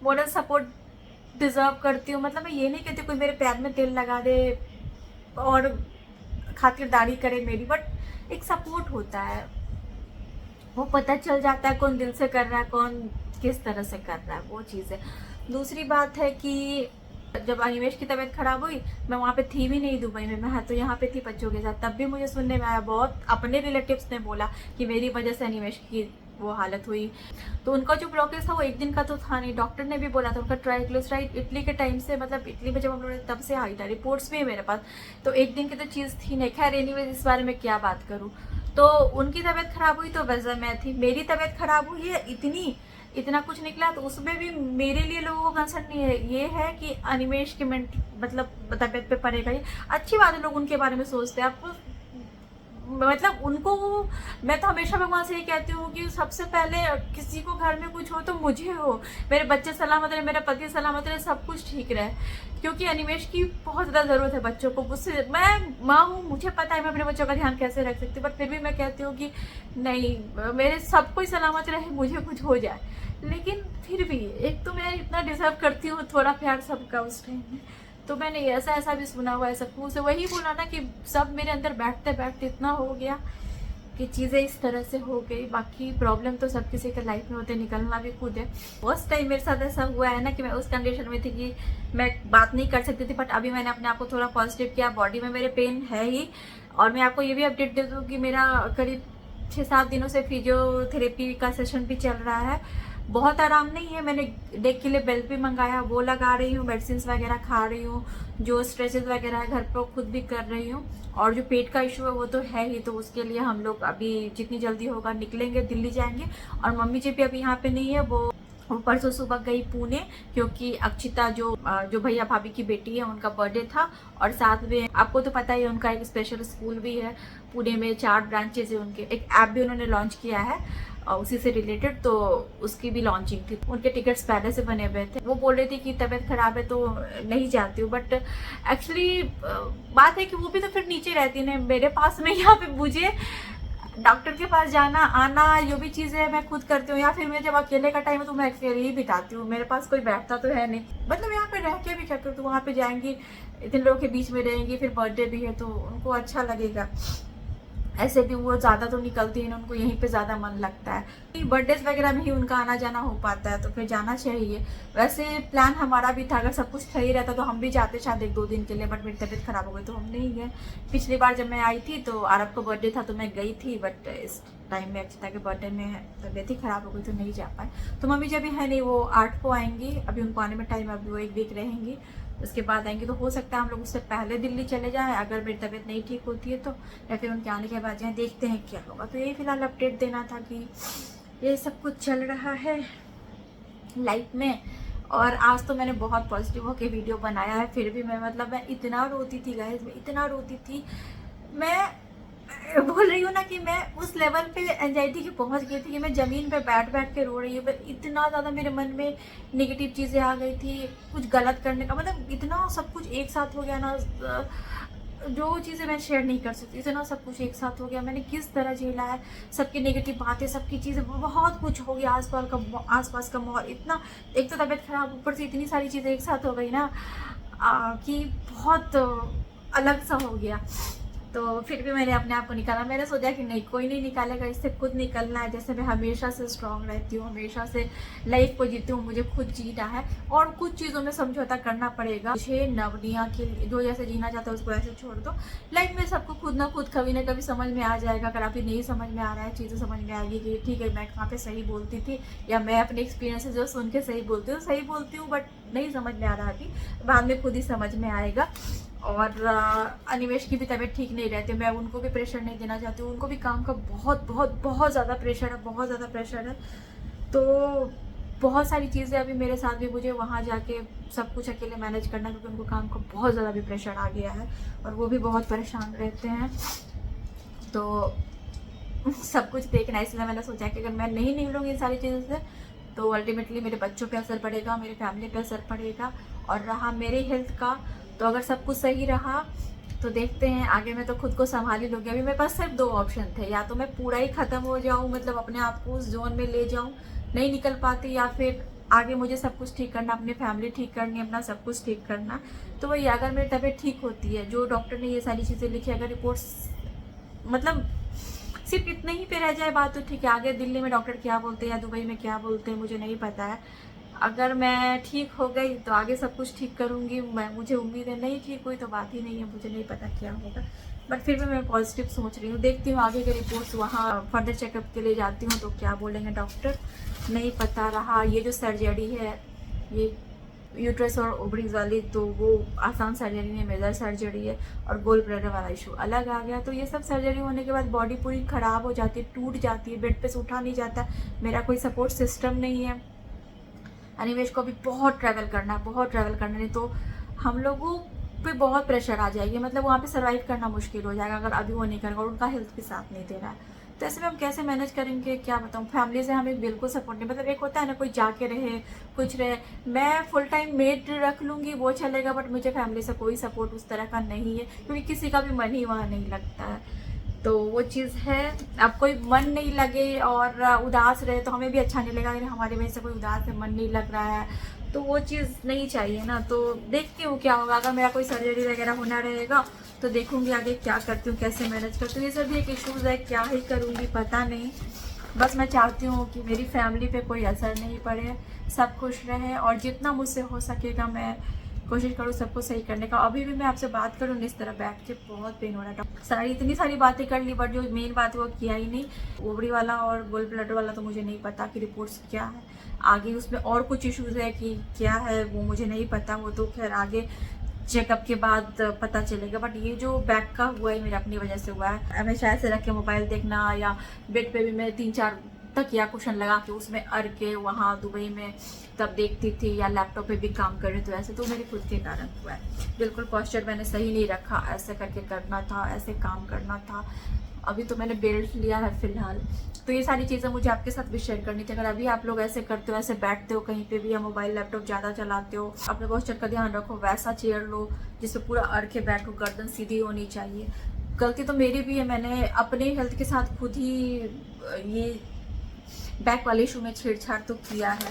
मोरल सपोर्ट डिजर्व करती हूँ। मतलब मैं ये नहीं कहती कोई मेरे पैर में तेल लगा दे और खातिरदारी करे मेरी, बट एक सपोर्ट होता है, वो पता चल जाता है कौन दिल से कर रहा है, कौन किस तरह से कर रहा है, वो चीज़ है। दूसरी बात है कि जब अनिमेश की तबीयत खराब हुई, मैं वहाँ पे थी भी नहीं दुबई में, मैं तो यहाँ पे थी बच्चों के साथ, तब भी मुझे सुनने में आया, बहुत अपने रिलेटिव्स ने बोला कि मेरी वजह से अनिमेश की वो हालत हुई। तो उनका जो ब्लॉकेज था वो एक दिन का तो था नहीं, डॉक्टर ने भी बोला था उनका ट्राइग्लिसराइड इटली के टाइम से, मतलब इटली में जब हम लोग तब से आई था, रिपोर्ट्स भी है मेरे पास, तो एक दिन की तो चीज़ थी नहीं। खैर एनीवेज इस बारे में क्या बात करूँ। तो उनकी तबीयत खराब हुई तो वजह मैं थी, मेरी तबीयत खराब हुई है, इतना कुछ निकला, तो उसमें भी मेरे लिए लोगों को कंसर्न नहीं है, ये है कि अनिमेश की मतलब तबीयत पे पड़ेगा। ये अच्छी बात है, लोग उनके बारे में सोचते हैं। आपको मतलब उनको, मैं तो हमेशा भगवान से ये कहती हूँ कि सबसे पहले किसी को घर में कुछ हो तो मुझे हो, मेरे बच्चे सलामत रहे, मेरा पति सलामत रहे, सब कुछ ठीक रहे, क्योंकि अनिमेश की बहुत ज़्यादा ज़रूरत है बच्चों को। मुझसे, मैं माँ हूँ, मुझे पता है मैं अपने बच्चों का ध्यान कैसे रख सकती हूँ, बट फिर भी मैं कहती हूँ कि नहीं, मेरे सब कोई सलामत रहे, मुझे कुछ हो जाए। लेकिन फिर भी एक तो मैं इतना डिजर्व करती हूँ थोड़ा प्यार सबका उस टाइम में, तो मैंने ऐसा भी सुना हुआ है सबको से, वही बोला ना कि सब मेरे अंदर बैठते बैठते इतना हो गया कि चीज़ें इस तरह से हो गई। बाकी प्रॉब्लम तो सब किसी के लाइफ में होते, निकलना भी खुद है। उस टाइम मेरे साथ ऐसा हुआ है ना कि मैं उस कंडीशन में थी कि मैं बात नहीं कर सकती थी, बट अभी मैंने अपने आप को थोड़ा पॉजिटिव किया। बॉडी में मेरे पेन है ही, और मैं आपको ये भी अपडेट दे दूँ कि मेरा करीब 6-7 दिनों से फिजियोथेरेपी का सेशन भी चल रहा है। बहुत आराम नहीं है, मैंने डेक के लिए बेल्ट भी मंगाया, वो लगा रही हूँ, मेडिसिन वगैरह खा रही हूँ, जो स्ट्रेचेस वगैरह है घर पर खुद भी कर रही हूँ, और जो पेट का इशू है वो तो है ही, तो उसके लिए हम लोग अभी जितनी जल्दी होगा निकलेंगे, दिल्ली जाएंगे। और मम्मी जी भी अभी यहाँ पे नहीं है, वो परसों सुबह गई पुणे, क्योंकि अक्षिता जो भैया भाभी की बेटी है उनका बर्थडे था, और साथ में आपको तो पता ही है उनका एक स्पेशल स्कूल भी है पुणे में, 4 ब्रांचेज है उनके, एक ऐप भी उन्होंने लॉन्च किया है उसी से रिलेटेड, तो उसकी भी लॉन्चिंग थी। उनके टिकट्स पहले से बने हुए थे। वो बोल रही थी कि तबीयत खराब है तो नहीं जाती हूँ, बट एक्चुअली बात है कि वो भी तो फिर नीचे रहती है मेरे पास में, यहाँ पे मुझे डॉक्टर के पास जाना आना जो भी चीज़ें मैं खुद करती हूँ, या फिर मैं जब अकेले का टाइम है तो मैं अकेले ही बिताती हूँ, मेरे पास कोई बैठता तो है नहीं। मतलब यहाँ पे रह के भी करती हूँ, तो वहाँ पे जाएंगी, इतने लोगों के बीच में रहेंगी, फिर बर्थडे भी है तो उनको अच्छा लगेगा। ऐसे भी वो ज़्यादा तो निकलती है, उनको यहीं पे ज़्यादा मन लगता है, बर्थडेज वगैरह में ही उनका आना जाना हो पाता है, तो फिर जाना चाहिए। वैसे प्लान हमारा भी था, अगर सब कुछ सही रहता तो हम भी जाते शायद 1-2 दिन के लिए, बट मेरी तबीयत खराब हो गई तो हम नहीं गए। पिछली बार जब मैं आई थी तो आरब का बर्थडे था तो मैं गई थी, बट इस टाइम में अक्षता के बर्थडे में तबीयत ही ख़राब हो गई तो नहीं जा पाए। तो मम्मी जब भी है नहीं, वो 8 को आएंगी, अभी उनको आने में टाइम, अभी वो 1 वीक रहेंगी, उसके बाद आएंगी। तो हो सकता है हम लोग उससे पहले दिल्ली चले जाएँ अगर मेरी तबीयत नहीं ठीक होती है तो, या फिर उनके आने के बाद जाएँ, देखते हैं क्या होगा। तो यही फिलहाल अपडेट देना था कि ये सब कुछ चल रहा है लाइफ में। और आज तो मैंने बहुत पॉजिटिव होकर वीडियो बनाया है, फिर भी मैं इतना रोती थी गाइस, मैं इतना रोती थी। मैं बोल रही हूँ ना कि मैं उस लेवल पे एंजाइटी की पहुँच गई थी कि मैं ज़मीन पे बैठ बैठ के रो रही हूँ। इतना ज़्यादा मेरे मन में नेगेटिव चीज़ें आ गई थी, कुछ गलत करने का, इतना सब कुछ एक साथ हो गया ना, जो चीज़ें मैं शेयर नहीं कर सकती, इतना सब कुछ एक साथ हो गया। मैंने किस तरह झेला है, सबकी नेगेटिव बातें, सबकी चीज़ें, बहुत कुछ हो गया। आसपास का माहौल इतना, एक तो तबीयत खराब, ऊपर से इतनी सारी चीज़ें एक साथ हो गई ना कि बहुत अलग सा हो गया। तो फिर भी मैंने अपने आप को निकाला। मैंने सोचा कि नहीं, कोई नहीं निकालेगा, इससे खुद निकलना है। जैसे मैं हमेशा से स्ट्रांग रहती हूँ, हमेशा से लाइफ को जीती हूँ, मुझे खुद जीना है और कुछ चीज़ों में समझौता करना पड़ेगा। मुझे नवनिया के जो जैसे जीना चाहता है उसको ऐसे छोड़ दो। लाइफ में सबको खुद ना खुद कभी ना कभी समझ में आ जाएगा। अगर अभी नहीं समझ में आ रहा है, चीज़ें समझ में आएगी कि ठीक है मैं कहाँ पे सही बोलती थी, या मैं अपने एक्सपीरियंस जो सुन के सही बोलती हूँ बट नहीं समझ में आ रहा अभी, बाद में खुद ही समझ में आएगा। और अनिमेश की भी तबीयत ठीक नहीं रहती, मैं उनको भी प्रेशर नहीं देना चाहती हूँ। उनको भी काम का बहुत ज़्यादा प्रेशर है, बहुत ज़्यादा प्रेशर है। तो बहुत सारी चीज़ें अभी मेरे साथ भी, मुझे वहाँ जाके सब कुछ अकेले मैनेज करना, क्योंकि उनको काम का बहुत ज़्यादा भी प्रेशर आ गया है और वो भी बहुत परेशान रहते हैं। तो सब कुछ देखना है, इसलिए मैंने सोचा कि अगर मैं नहीं निकलूँगी इन सारी चीज़ों से तो अल्टीमेटली मेरे बच्चों पे असर पड़ेगा, मेरे फैमिली पे असर पड़ेगा। और रहा मेरी हेल्थ का, तो अगर सब कुछ सही रहा तो देखते हैं आगे। मैं तो खुद को संभाल ही लूँगी। अभी मेरे पास सिर्फ 2 ऑप्शन थे, या तो मैं पूरा ही ख़त्म हो जाऊँ, अपने आप को उस जोन में ले जाऊँ, नहीं निकल पाती, या फिर आगे मुझे सब कुछ ठीक करना, अपनी फैमिली ठीक करनी, अपना सब कुछ ठीक करना। तो वही, अगर मेरी तबीयत ठीक होती है, जो डॉक्टर ने ये सारी चीज़ें लिखी, अगर रिपोर्ट्स सिर्फ इतने ही पे रह जाए बात तो ठीक है। आगे दिल्ली में डॉक्टर क्या बोलते हैं या दुबई में क्या बोलते हैं मुझे नहीं पता है। अगर मैं ठीक हो गई तो आगे सब कुछ ठीक करूँगी, मुझे उम्मीद है। नहीं ठीक हुई तो बात ही नहीं है, मुझे नहीं पता क्या होगा। बट फिर भी मैं पॉजिटिव सोच रही हूँ, देखती हूँ आगे के रिपोर्ट्स। वहाँ फर्दर चेकअप के लिए जाती हूँ तो क्या बोलेंगे डॉक्टर, नहीं पता। रहा ये जो सर्जरी है, ये यूट्रस और ओवरीज वाली, तो वो आसान सर्जरी नहीं, मेजर सर्जरी है। और गोल ब्लैडर वाला इशू अलग आ गया। तो ये सब सर्जरी होने के बाद बॉडी पूरी ख़राब हो जाती है, टूट जाती है, बेड पे से उठा नहीं जाता। मेरा कोई सपोर्ट सिस्टम नहीं है। अनिमेश को भी बहुत ट्रैवल करना है, नहीं तो हम लोगों पे बहुत प्रेशर आ जाएगी। वहाँ पे सर्वाइव करना मुश्किल हो जाएगा अगर अभी वो नहीं करेगा और उनका हेल्थ भी साथ नहीं दे रहा है। तो ऐसे में हम कैसे मैनेज करेंगे, क्या बताऊँ। फैमिली से हमें बिल्कुल सपोर्ट नहीं, एक होता है ना, कोई जाके रहे, कुछ रहे। मैं फुल टाइम मेड रख लूँगी वो चलेगा, बट मुझे फैमिली से कोई सपोर्ट उस तरह का नहीं है, क्योंकि किसी का भी मन ही वहाँ नहीं लगता है। तो वो चीज़ है। अब कोई मन नहीं लगे और उदास रहे तो हमें भी अच्छा नहीं लगेगा। अगर हमारे वजह से कोई उदास है, मन नहीं लग रहा है, तो वो चीज़ नहीं चाहिए ना। तो देखती हूँ क्या होगा। अगर मेरा कोई सर्जरी वगैरह होना रहेगा तो देखूँगी आगे क्या करती हूँ, कैसे मैनेज करती हूँ। ये सब भी एक इशूज़ है, क्या ही करूँगी पता नहीं। बस मैं चाहती हूँ कि मेरी फैमिली पे कोई असर नहीं पड़े, सब खुश रहे, और जितना मुझसे हो सकेगा मैं कोशिश करूँ सबको सही करने का। अभी भी मैं आपसे बात करूँ इस तरह बैठ के बहुत पेन हो रहा है। इतनी सारी बातें कर ली, बट जो मेन बात है वो किया ही नहीं। ओवरी वाला और गोल ब्लैडर वाला तो मुझे नहीं पता कि रिपोर्ट्स क्या है आगे, उसमें और कुछ इश्यूज़ है कि क्या है वो मुझे नहीं पता। वो तो खैर आगे चेकअप के बाद पता चलेगा। बट ये जो बैक का हुआ है मेरे अपनी वजह से हुआ है। हमेशा ऐसे रख के मोबाइल देखना, या बेड पे भी मैं 3-4 तकिया कुशन लगा के उसमें अड़ के वहाँ दुबई में तब देखती थी, या लैपटॉप पे भी काम कर रही, तो ऐसे तो मेरे खुद के कारण हुआ है। बिल्कुल पोस्चर मैंने सही नहीं रखा, ऐसे करके करना था, ऐसे काम करना था। अभी तो मैंने बेल्ट लिया है फिलहाल। तो ये सारी चीज़ें मुझे आपके साथ भी शेयर करनी थी। अगर अभी आप लोग ऐसे करते हो, ऐसे बैठते हो कहीं पे भी, या मोबाइल लैपटॉप ज़्यादा चलाते हो, अपने पोस्चर का ध्यान रखो। वैसा चेयर लो जिससे पूरा अड़ के बैठो, गर्दन सीधी होनी चाहिए। गलती तो मेरी भी है, मैंने अपने हेल्थ के साथ खुद ही ये बैक वाले इशू में छेड़छाड़ तो किया है।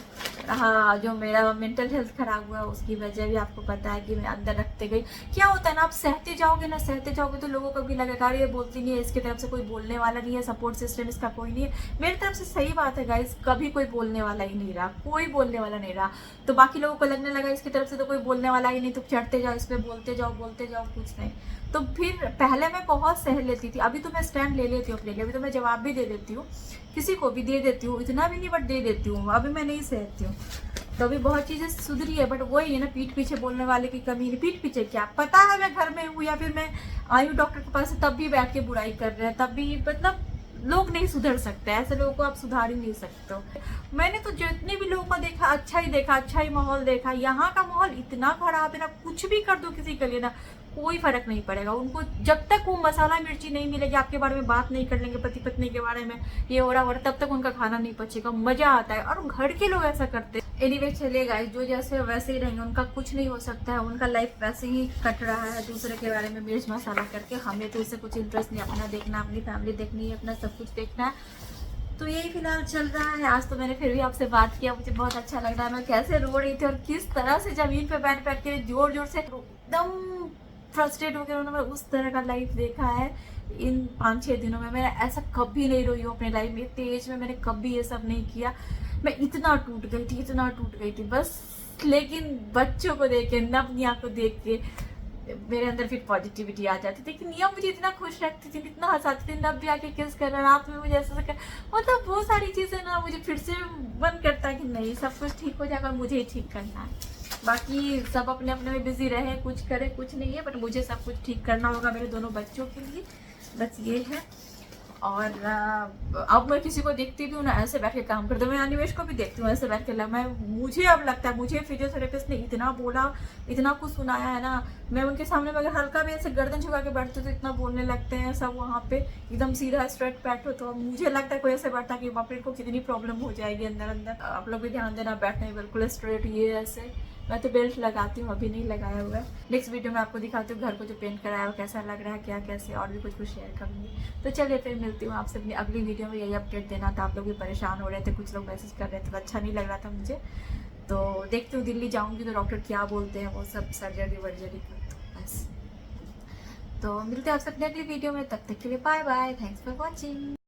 हाँ, जो मेरा मेंटल हेल्थ खराब हुआ उसकी वजह भी आपको पता है कि मैं अंदर रखते गई। क्या होता है ना, आप सहते जाओगे तो लोगों को भी लगेगा अरे ये बोलती नहीं है, इसकी तरफ से कोई बोलने वाला नहीं है, सपोर्ट सिस्टम इसका कोई नहीं है। मेरी तरफ से सही बात है गाइस, कभी कोई बोलने वाला ही नहीं रहा, कोई बोलने वाला नहीं रहा। तो बाकी लोगों को लगने लगा इसकी तरफ से तो कोई बोलने वाला ही नहीं, तो चढ़ते जाओ, इस पर बोलते जाओ, कुछ नहीं। तो फिर पहले मैं बहुत सह लेती थी, अभी तो मैं स्टैंड ले लेती हूँ अपने लिए, अभी तो मैं जवाब भी दे देती हूँ, किसी को भी दे देती हूँ, इतना भी नहीं बट दे देती हूँ, अभी मैं नहीं सहती हूँ। तो अभी बहुत चीज़ें सुधरी है, बट वही है ना, पीठ पीछे बोलने वाले की कमी नहीं। पीठ पीछे क्या पता है, मैं घर में हूँ या फिर मैं आई हूँ डॉक्टर के पास, तब भी बैठ के बुराई कर रहे हैं, तब भी मतलब लोग नहीं सुधर सकते, ऐसे लोगों को आप सुधार ही नहीं सकते हो। मैंने तो जितने भी लोगों को देखा, अच्छा ही देखा, अच्छा ही माहौल देखा। यहाँ का माहौल इतना खराब है ना, कुछ भी कर दो किसी के लिए ना, कोई फर्क नहीं पड़ेगा उनको, जब तक वो मसाला मिर्ची नहीं मिलेगी, आपके बारे में बात नहीं कर लेंगे, पति पत्नी के बारे में ये हो रहा, तब तक उनका खाना नहीं पचेगा। मजा आता है, और घर के लोग ऐसा करते हैं। एनीवे चलेगा, जो जैसे वैसे ही रहेंगे, उनका कुछ नहीं हो सकता है, उनका लाइफ वैसे ही कट रहा है दूसरे के बारे में मिर्च मसाला करके। हमें तो उससे कुछ इंटरेस्ट नहीं, अपना देखना, अपनी फैमिली देखनी है, अपना सब कुछ देखना है। तो यही फिलहाल चल रहा है। आज तो मैंने फिर भी आपसे बात किया, मुझे बहुत अच्छा लग रहा है। मैं कैसे रो रही थी और किस तरह से जमीन पे बैठ के जोर जोर से एकदम फ्रस्ट्रेट होकर उन्होंने उस तरह का लाइफ देखा है इन 5-6 दिनों में। मैं ऐसा कभी नहीं रोई हूँ अपने लाइफ में, इतने एज में मैंने कभी ये सब नहीं किया। मैं इतना टूट गई थी, इतना टूट गई थी बस। लेकिन बच्चों को देख के, नवनिया को देख के मेरे अंदर फिर पॉजिटिविटी आ जाती थी कि निया मुझे इतना खुश रखती थी, इतना हंसाती थी, नब भी आके किस कर रहा, रात में मुझे ऐसा कर, मतलब बहुत सारी चीज़ें ना मुझे फिर से मन करता है कि नहीं, सब कुछ ठीक हो जाएगा, मुझे ही ठीक करना है। बाकी सब अपने अपने में बिजी रहे, कुछ करे कुछ नहीं है, बट मुझे सब कुछ ठीक करना होगा मेरे दोनों बच्चों के लिए, बस ये है। और अब मैं किसी को देखती भी हूँ ना ऐसे बैठ के काम करते, मैं अनिमेश को भी देखती हूँ ऐसे बैठ के, मुझे अब लगता है, मुझे फिजियोथेरेपिस्ट ने इतना बोला, इतना कुछ सुनाया है ना, मैं उनके सामने में अगर हल्का भी ऐसे गर्दन झुका के बैठते तो इतना बोलने लगते हैं सब वहाँ पे, एकदम सीधा स्ट्रेट बैठो। तो मुझे लगता है कोई ऐसे बैठता कि बाप रे को कितनी प्रॉब्लम हो जाएगी अंदर अंदर। आप लोग भी ध्यान देना, बैठना बिल्कुल स्ट्रेट, ये ऐसे। मैं तो बेल्ट लगाती हूँ, अभी नहीं लगाया हुआ है। नेक्स्ट वीडियो में आपको दिखाती हूँ घर को जो पेंट कराया है कैसा लग रहा है, क्या कैसे, और भी कुछ शेयर करूँगी। तो चलिए फिर मिलती हूँ आपसे अपनी अगली वीडियो में। यही अपडेट देना था, आप लोग भी परेशान हो रहे थे, कुछ लोग मैसेज कर रहे थे, तो अच्छा नहीं लग रहा था मुझे। तो देखती हूँ दिल्ली जाऊँगी तो डॉक्टर क्या बोलते हैं, वो सब सर्जरी वर्जरी बस। तो मिलते हैं आपसे अपनी अगली वीडियो में, तब तक के लिए bye bye, thanks for watching.